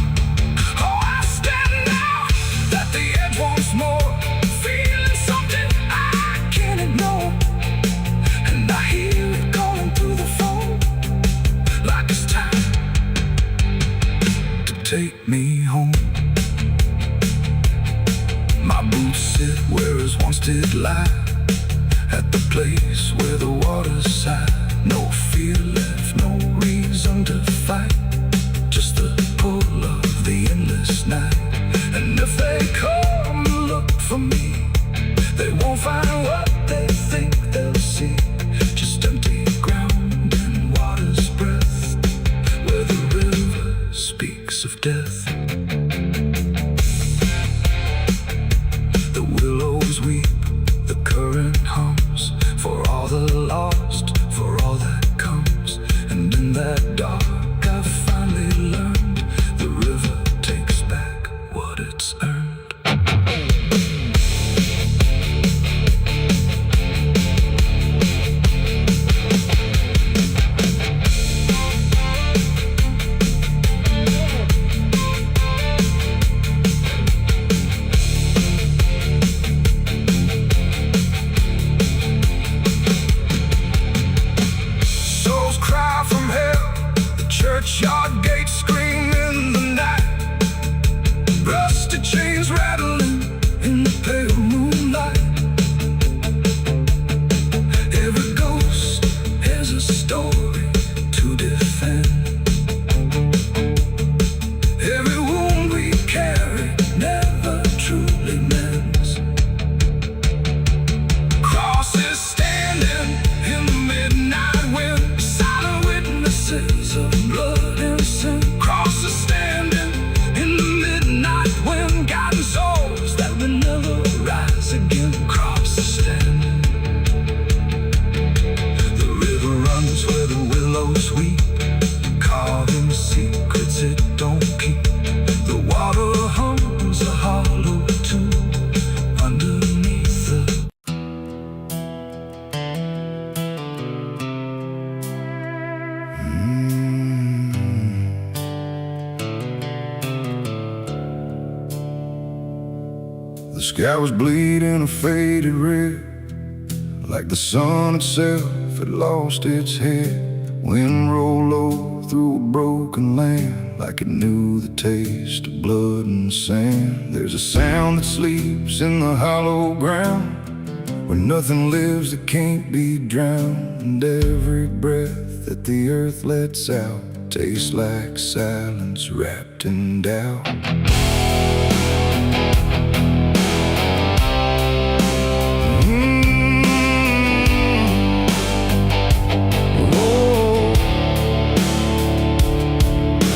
Oh, I stand out at the edge once more, feeling something I can't ignore. And I hear it calling through the phone, like it's time to take me home. My boots sit where his once did lie, at the place where the water's sigh. No fear left, no reason to fight, just the pull of the endless night. And if they come look for me, they won't find what they think they'll see, just empty ground and water's breath, where the river speaks of death. The willows weep, the current hums, for all the lost, for all that comes. And in that dark I finally learned, the river takes back what it's earned. Souls cry from hell, the churchyard gates scream in the night. Rusted chains rattling in the pale moonlight. Every ghost has a story to defend. Every wound we carry never truly mends. Crosses standing in the midnight wind, silent witnesses of blood and sin. Crosses standing in the midnight wind, guiding souls that will never rise again. Crosses standing. The river runs where the willows weep, carving secrets it don't keep. The water hums a hollow tune underneath the The sky was bleeding a faded red, like the sun itself had lost its head. Wind rolled low through a broken land, like it knew the taste of blood and sand. There's a sound that sleeps in the hollow ground, where nothing lives that can't be drowned. And every breath that the earth lets out tastes like silence wrapped in doubt.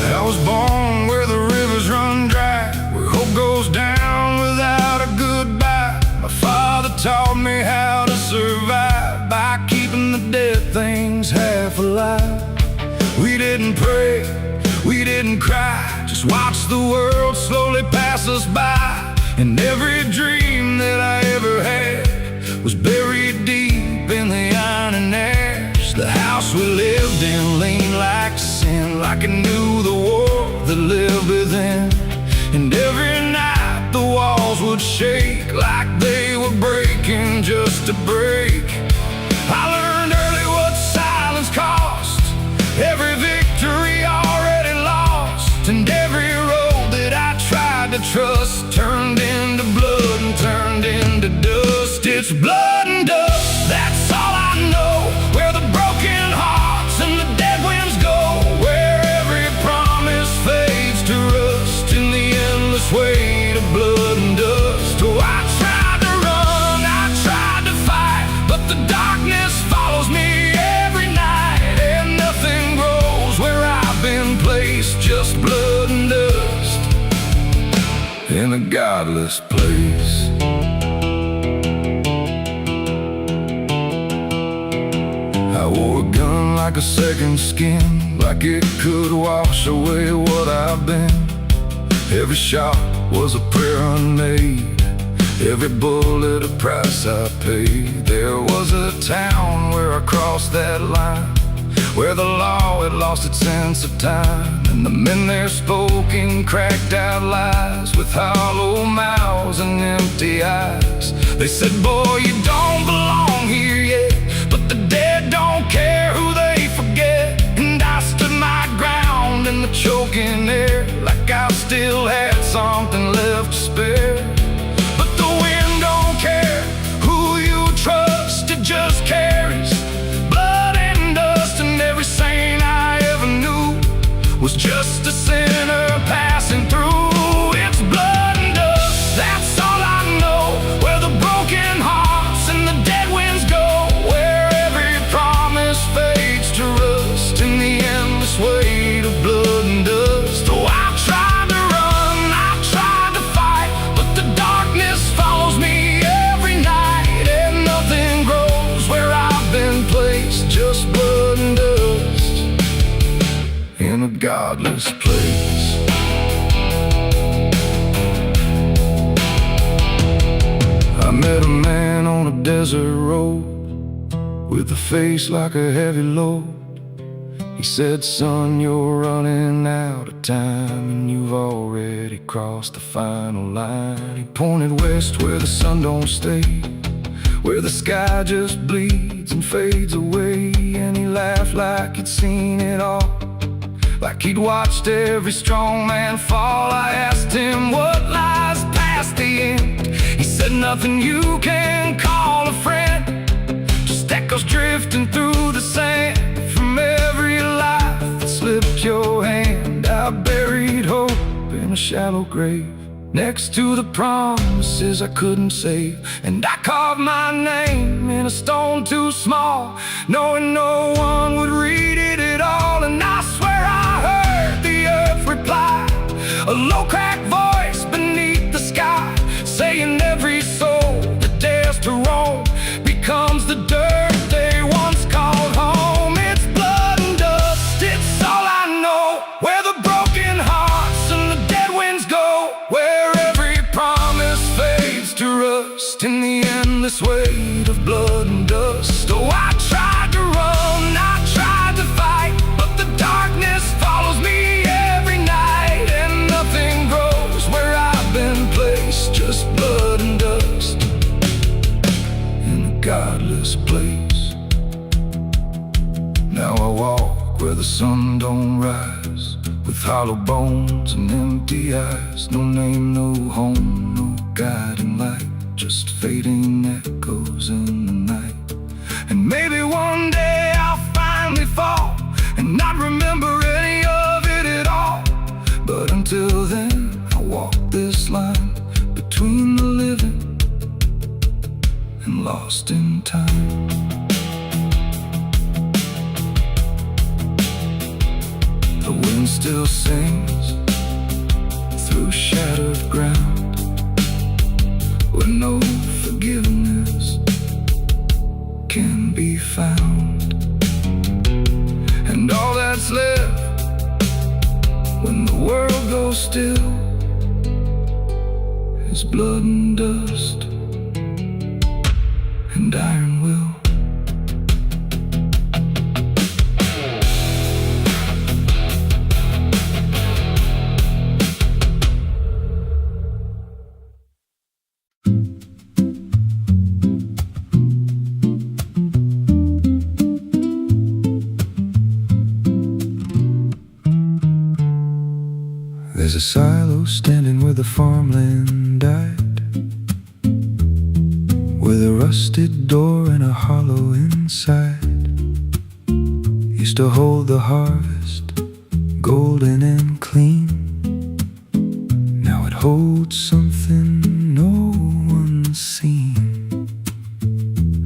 I was born where the rivers run dry, where hope goes down without a goodbye. My father taught me how to survive by keeping the dead things half alive. We didn't pray, we didn't cry, just watch the world slowly pass us by. And every dream that I ever had was buried deep in the iron and ash. The house we lived in leaned like sin, like it knew the war that lived within. And every night the walls would shake like they were breaking just to break. I learned early what silence cost, every victory already lost. And every road that I tried to trust turned into blood and turned into dust. It's blood and dust, that's all I know. Where the broken hearts and the dead winds go, where every promise fades to rust in the endless weight of blood and dust. Oh, I tried to run, I tried to fight, but the darkness follows me every night. And nothing grows where I've been placed, just blood and dust in a godless place. I wore a gun like a second skin, like it could wash away what I've been. Every shot was a prayer unmade, every bullet a price I paid. There was a town where I crossed that line, where the law had lost its sense of time. And the men there spoke in cracked out lies, with hollow mouths and empty eyes. They said, boy, you don't belong here yet, but the dead don't care who they forget. And I stood my ground in the choking air, like I still had something left to spare. But the wind don't care who you trust, it just carries blood and dust. And every saint I ever knew was just a sinner passing through. It's blood and dust, that's all I know. Where the broken hearts and the dead winds go, where every promise fades to rust in the endless weight of blood and dust. Oh, I tried to run, I tried to fight, but the darkness follows me every night. And nothing grows where I've been placed, just blood and dust in a godless place. I met a man on a desert road with a face like a heavy load. He said, son, you're running out of time, and you've already crossed the final line. He pointed west where the sun don't stay, where the sky just bleeds and fades away. And he laughed like he'd seen it all, like he'd watched every strong man fall. I asked him what lies past the end. He said, nothing you can call a friend, just echoes drifting through the sand from every life that slipped your hand. I buried hope in a shallow grave, next to the promises I couldn't save. And I carved my name in a stone too small, knowing no one would read it at all. And I swear I heard the earth reply, a low cracked voice beneath the sky, saying every soul that dares to roam becomes the dirt they once called home. It's blood and dust, it's all I know. Where the broken hearts and the dead winds go, where every promise fades to rust in the endless weight of blood and dust. Oh, I tried to run, I tried to fight, but the darkness follows me every night. And nothing grows where I've been placed, just blood and dust in a godless place. Now I walk where the sun don't rise, with hollow bones and empty eyes. No name, no home, no guiding light, just fading echoes in the night. And maybe one day I'll finally fall and not remember any and still sings through shattered ground, where no forgiveness can be found. And all that's left when the world goes still is blood and dust and iron will. There's a silo standing where the farmland died, with a rusted door and a hollow inside. Used to hold the harvest, golden and clean. Now it holds something no one's seen.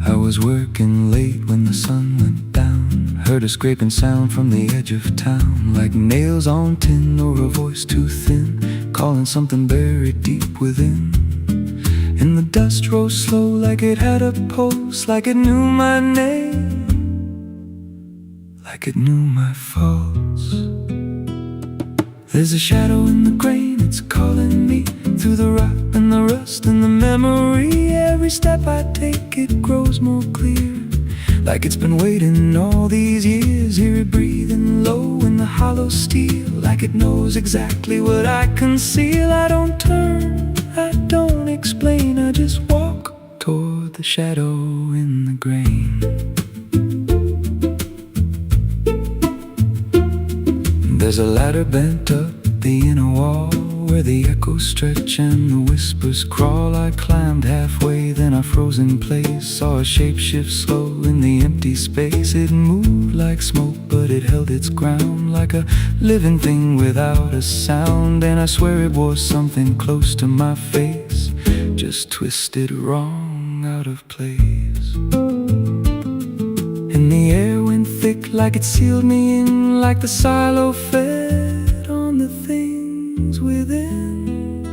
I was working late when the sun went down, heard a scraping sound from the edge of town, like nails on tin or a voice too thin, calling something buried deep within. And the dust rose slow like it had a pulse, like it knew my name, like it knew my faults. There's a shadow in the grain, it's calling me through the rot and the rust and the memory. Every step I take, it grows more clear, like it's been waiting all these years. Hear it breathing low in the hollow steel, like it knows exactly what I conceal. I don't turn, I don't explain, I just walk toward the shadow in the grain. There's a ladder bent up the inner wall, where the echoes stretch and the whispers crawl. I climbed halfway, then I froze in place, saw a shape shift slow in the empty space. It moved like smoke, but it held its ground, like a living thing without a sound. And I swear it was something close to my face, just twisted wrong, out of place. And the air went thick, like it sealed me in, like the silo fed on the things within.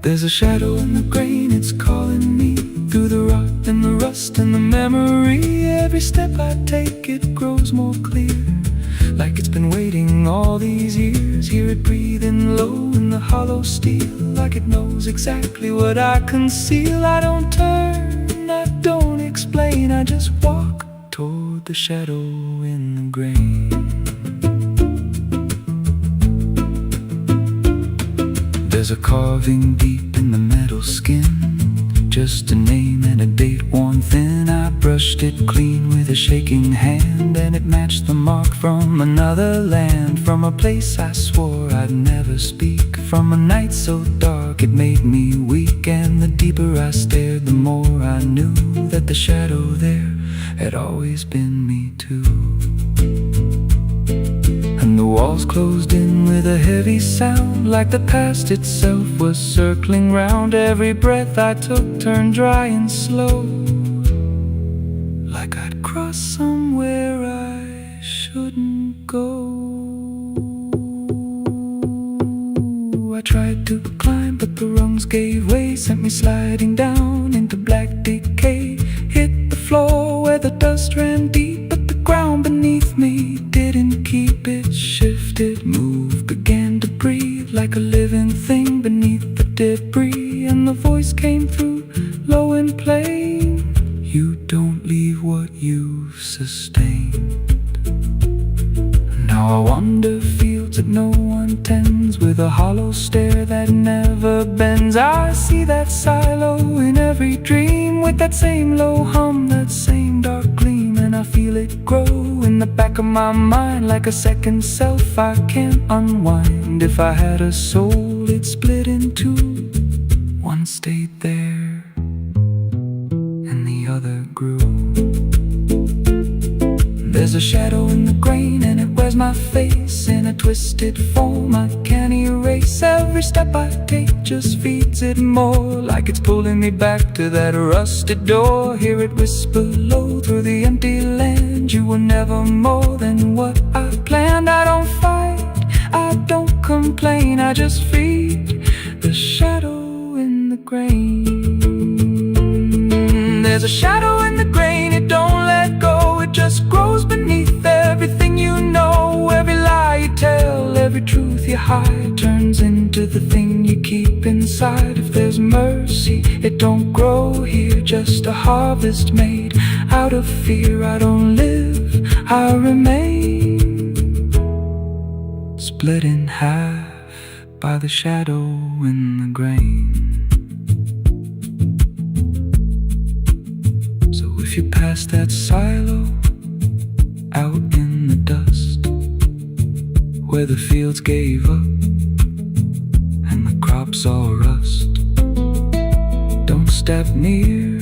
There's a shadow in the grain, it's calling me through the rot and the rust and the memory. Every step I take, it grows more clear, like it's been waiting all these years. Hear it breathing low in the hollow steel, like it knows exactly what I conceal. I don't turn, I don't explain, I just walk toward the shadow in the grain. There's a carving deep in the metal skin, just a name and a date worn thin. I brushed it clean with a shaking hand, and it matched the mark from another land, from a place I swore I'd never speak, from a night so dark it made me weak. And the deeper I stared, the more I knew that the shadow there had always been me too. And the walls closed in with a heavy sound, like the past itself was circling round. Every breath I took turned dry and slow, like I'd crossed somewhere I shouldn't go. I tried to climb, but the rungs gave way, sent me sliding down into black decay. Hit the floor where the dust ran deep, but the ground beneath me didn't keep it. Shifted, moved, began to breathe like a living thing beneath the debris. And the voice came through, low and plain: you don't leave what you've sustained. Now I wander fields that no one tends, with a hollow stare that never bends. I see that silo in every dream, with that same low hum, that same dark gleam. And I feel it grow in the back of my mind, like a second self I can't unwind. If I had a soul, it'd split in two. One stayed there, and the other grew. There's a shadow in the grain, and it wears my face in a twisted form I can't erase. Every step I take just feeds it more, like it's pulling me back to that rusted door. Hear it whisper low through the empty land: you were never more than what I planned. I don't fight, complain, I just read the shadow in the grain. There's a shadow in the grain, it don't let go. It just grows beneath everything you know. Every lie you tell, every truth you hide, turns into the thing you keep inside. If there's mercy, it don't grow here, just a harvest made out of fear. I don't live, I remain, split in half by the shadow in the grain. So if you pass that silo out in the dust, where the fields gave up and the crops all rust, don't step near,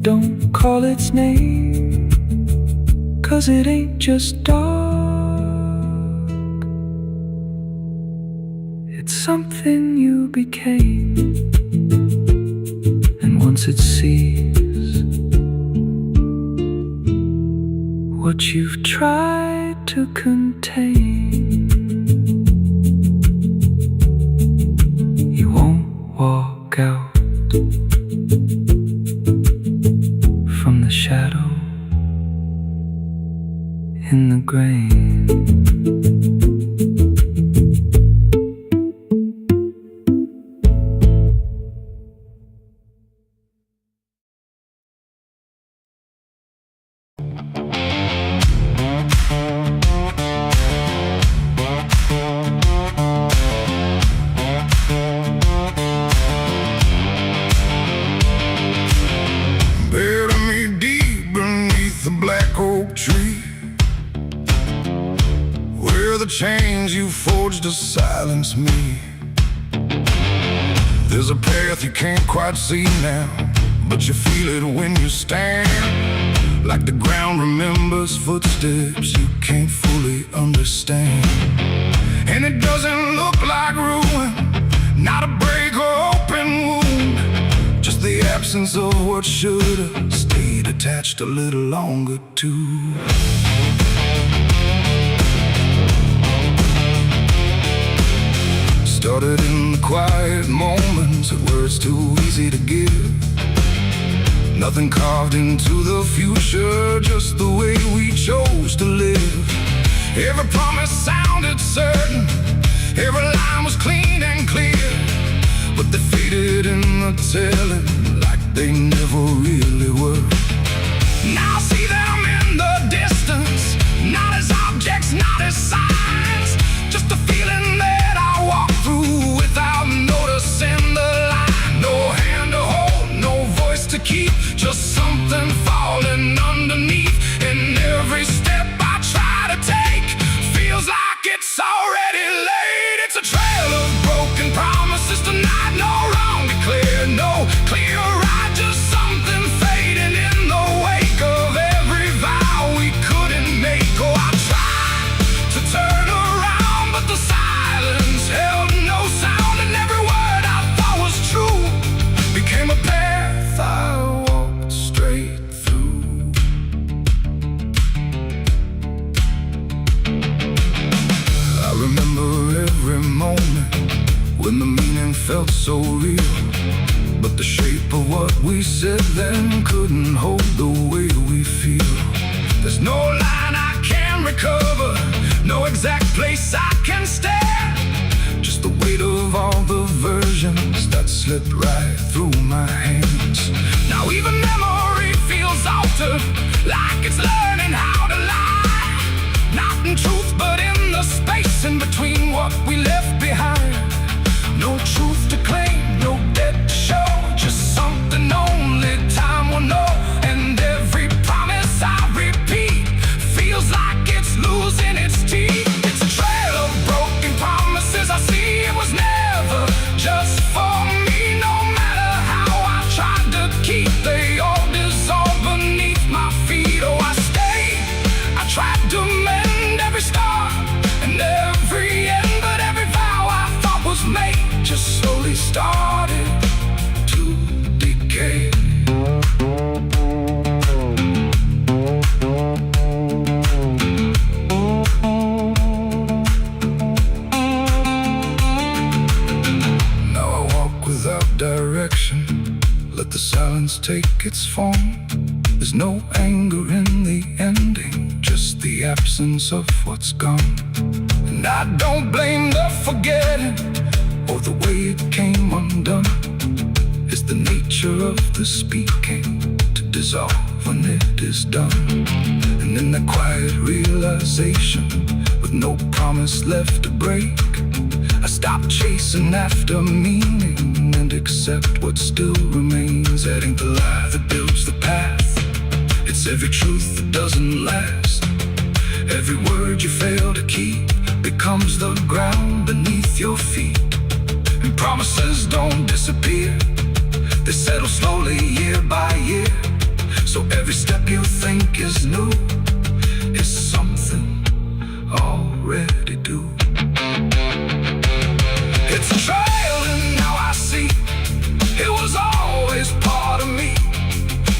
don't call its name, 'cause it ain't just dark, it's something you became. And once it sees what you've tried to contain, you won't walk out from the shadow in the grain. Bury me deep beneath the black oak tree, where the chains you forged to silence me. There's a path you can't quite see now, but you feel it when you stand. Like the ground remembers footsteps you can't fully understand. And it doesn't look like ruin, not a break or open wound, just the absence of what should've stayed attached a little longer too. Started in the quiet moments where it's too easy to give. Nothing carved into the future, just the way we chose to live. Every promise sounded certain, every line was clean and clear, but they faded in the telling like they never really were. Now I see them in the distance, not as objects, not as signs, just a feeling that I walk through without noticing the line. No hand to hold, no voice to keep, just something falling underneath. And every step I try to take feels like it's already late. It's a trail of broken promises tonight, no wrong declared, no clear right, just something fading in the wake of every vow we couldn't make. Oh, I tried to turn around, but the silence held no sound, and every word I thought was true became a path I walked straight through. I remember every moment when the meaning felt so real, but the shape of what we said then couldn't hold the way we feel. There's no line I can recover, no exact place I can stand, just the weight of all the versions that slipped right through my hands. Now even memory feels altered, like it's learning how to lie, not in truth but in the space in between what we left behind. No truth to claim, no debt to show, just something only time will know. And every promise I repeat feels like it's losing its teeth. It's a trail of broken promises I see, it was never just for me. No matter how I tried to keep, they all dissolve beneath my feet. Oh, I stayed, I tried to mend every star and every end, but every vow I thought was made just slowly started to decay. take its form. There's no anger in the ending, just the absence of what's gone. And I don't blame the forgetting or the way it came undone. It's the nature of the speaking to dissolve when it is done. And in the quiet realization, with no promise left to break, I stop chasing after meaning and accept what still remains. That ain't the lie that builds the path. It's every truth that doesn't last. Every word you fail to keep becomes the ground beneath your feet. And promises don't disappear, they settle slowly year by year. So every step you think is new is something already due. It's a trail and now I see it was always part of me.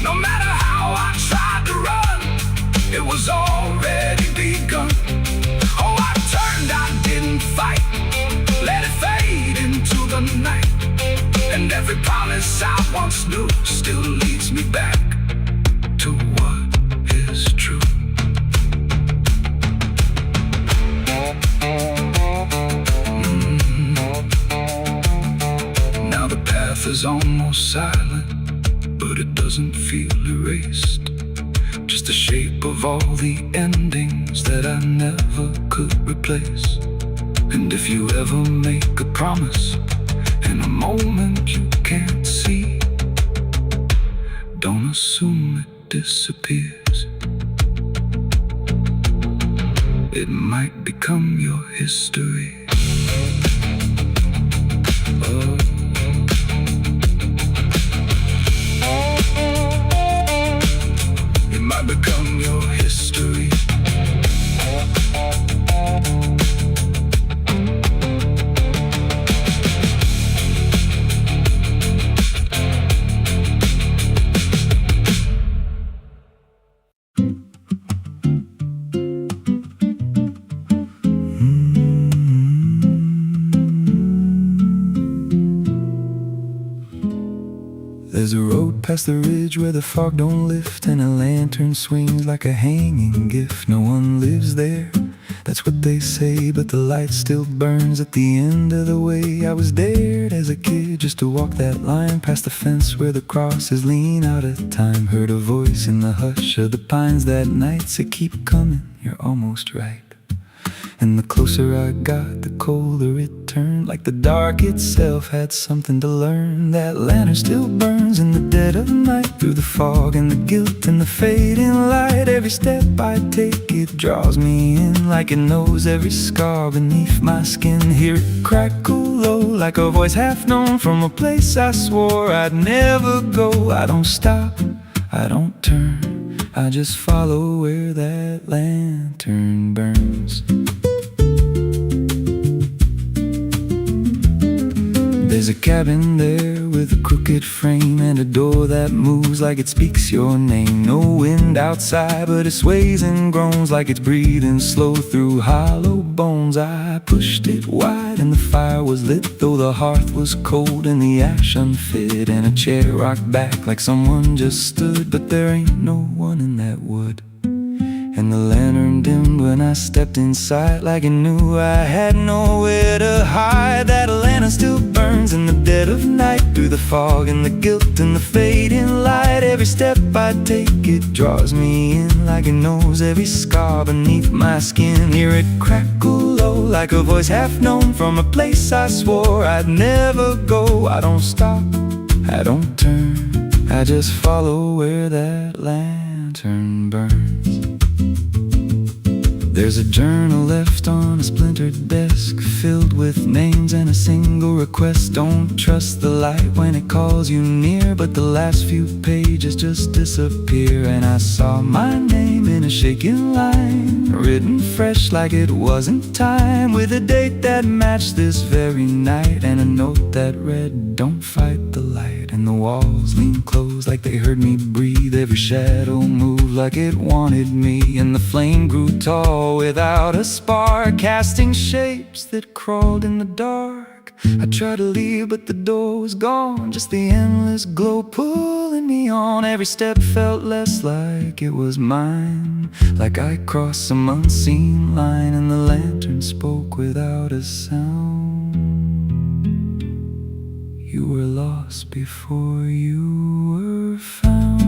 No matter how I tried to run, it was already begun. Oh, I turned, I didn't fight, let it fade into the night. And every promise I once knew still leads me back to what is true. Now the path is almost silent, but it doesn't feel erased. Just the shape of all the endings that I never could replace. And if you ever make a promise in a moment you can't see, don't assume it disappears. It might become your history. Oh. It might become your history. There's a road past the ridge where the fog don't lift, and a lantern swings like a hanging gift. No one lives there, that's what they say, but the light still burns at the end of the way. I was dared as a kid just to walk that line past the fence where the crosses lean out of time. Heard a voice in the hush of the pines that night say, keep coming, you're almost right. And the closer I got, the colder it turned, like the dark itself had something to learn. That lantern still burns in the dead of night, through the fog and the guilt and the fading light. Every step I take, it draws me in, like it knows every scar beneath my skin. Hear it crackle low, like a voice half known from a place I swore I'd never go. I don't stop, I don't turn, I just follow where that lantern burns. There's a cabin there with a crooked frame and a door that moves like it speaks your name. No wind outside, but it sways and groans like it's breathing slow through hollow bones. I pushed it wide and the fire was lit, though the hearth was cold and the ash unfit. And a chair rocked back like someone just stood, but there ain't no one in that wood. And the lantern dimmed when I stepped inside, like it knew I had nowhere to hide. That lantern still burns in the dead of night, through the fog and the guilt and the fading light. Every step I take, it draws me in, like it knows every scar beneath my skin. Hear it crackle low, like a voice half known from a place I swore I'd never go. I don't stop, I don't turn, I just follow where that lantern burns. There's a journal left on a splintered desk, filled with names and a single request. Don't trust the light when it calls you near, but the last few pages just disappear. And I saw my name in a shaking line, written fresh like it wasn't time, with a date that matched this very night, and a note that read, don't fight the light. And the walls leaned close like they heard me breathe. Every shadow moved like it wanted me, and the flame grew tall without a spark, casting shapes that crawled in the dark I tried to leave, but the door was gone. Just the endless glow pulling me on. Every step felt less like it was mine, like I crossed some unseen line, and the lantern spoke without a sound. You were lost before you were found.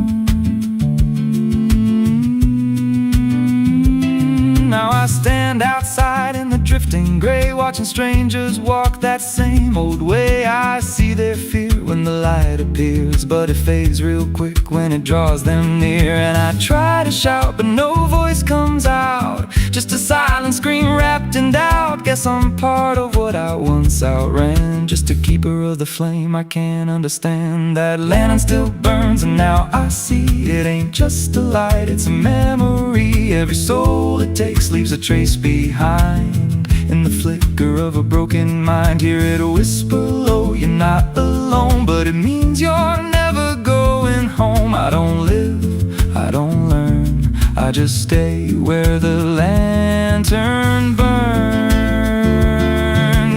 Now I stand outside in the drifting gray, watching strangers walk that same old way. I see their fear when the light appears, but it fades real quick when it draws them near. And I try to shout, but no voice comes out, just a silent scream wrapped in doubt. Guess I'm part of what I once outran, just a keeper of the flame I can't understand. That lantern still burns, and now I see it ain't just a light, it's a memory. Every soul it takes leaves a trace behind, in the flicker of a broken mind. Hear it whisper low, you're not alone, but it means you're never going home. I don't live, I don't learn, I just stay where the lantern burns.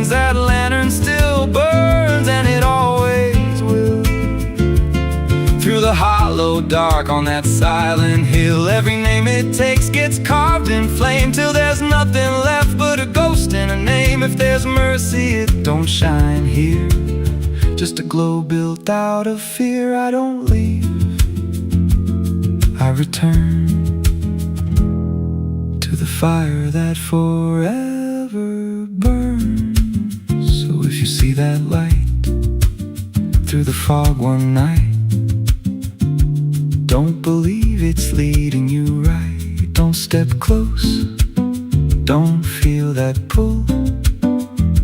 That lantern still burns, and it always will. Through the hollow dark on that silent hill, every name it takes gets carved in flame, till there's nothing left but a ghost and a name. If there's mercy, it don't shine here, just a glow built out of fear. I don't leave, I return to the fire that forever burns. So if you see that light through the fog one night, don't believe it's leading you right. Don't step close, don't feel that pull,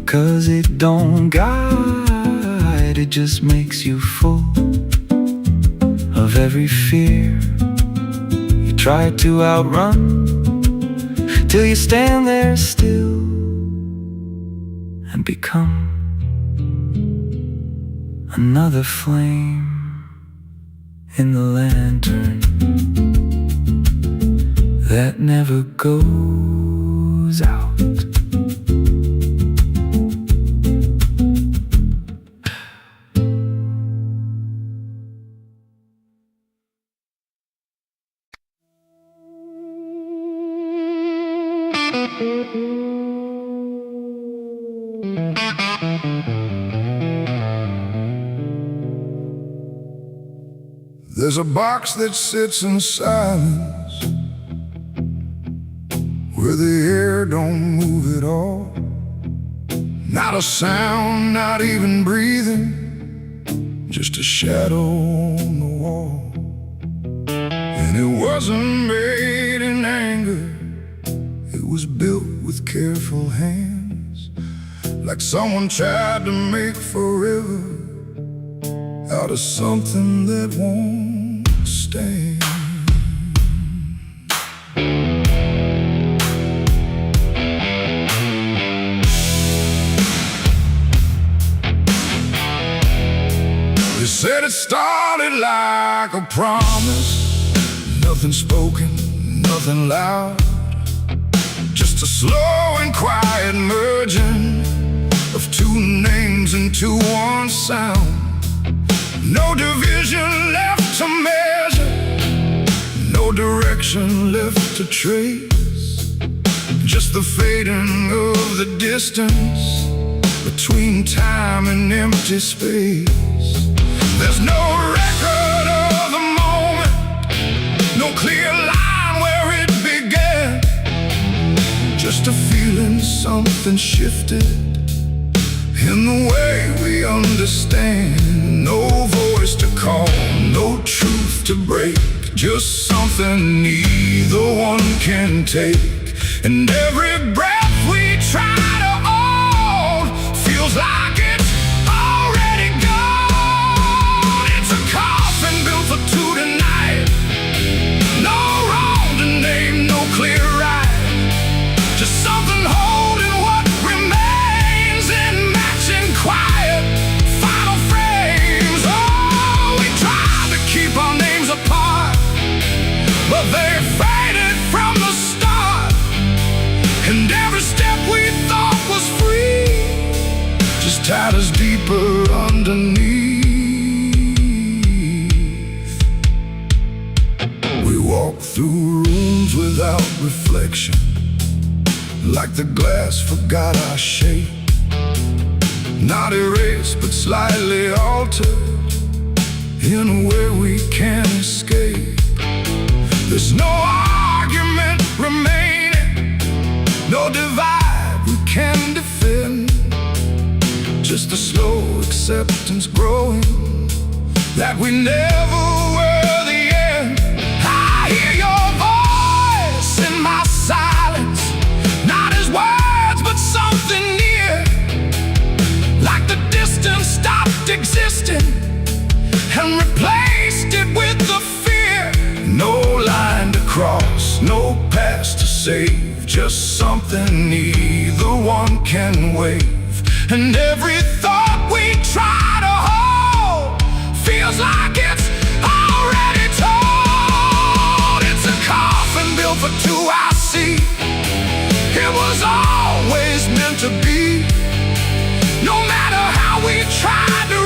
'cause it don't guide, it just makes you full of every fear you try to outrun, till you stand there still and become another flame in the lantern that never goes out. There's a box that sits in silence, where the air don't move at all. Not a sound, not even breathing, just a shadow on the wall. And it wasn't made in anger, it was built with careful hands, like someone tried to make forever out of something that won't stand. They said it started like a promise, nothing spoken, nothing loud, just a slow and quiet merging of two names into one sound. No division left to measure, no direction left to trace, just the fading of the distance between time and empty space. There's no record of the moment, no clear line where it began, just a feeling something shifted in the way we understand. No voice to call, no truth to break, just something neither one can take. And every breath we try to hold feels like it's already gone. It's a coffin built for two tonight, no wrong to name, no clear right, just something holding what remains in matching quiet final frames. Oh, we tried to keep our names apart, but they faded from the start. And every shadows deeper underneath. We walk through rooms without reflection, like the glass forgot our shape. Not erased, but slightly altered in a way we can't escape. There's no argument remaining, no divide we can defend, just a slow acceptance growing that we never were the end. I hear your voice in my silence, not as words but something near, like the distance stopped existing and replaced it with the fear. No line to cross, no past to save, just something neither one can wave. And every thought we try to hold feels like it's already told. It's a coffin built for two, I see. It was always meant to be. No matter how we tried to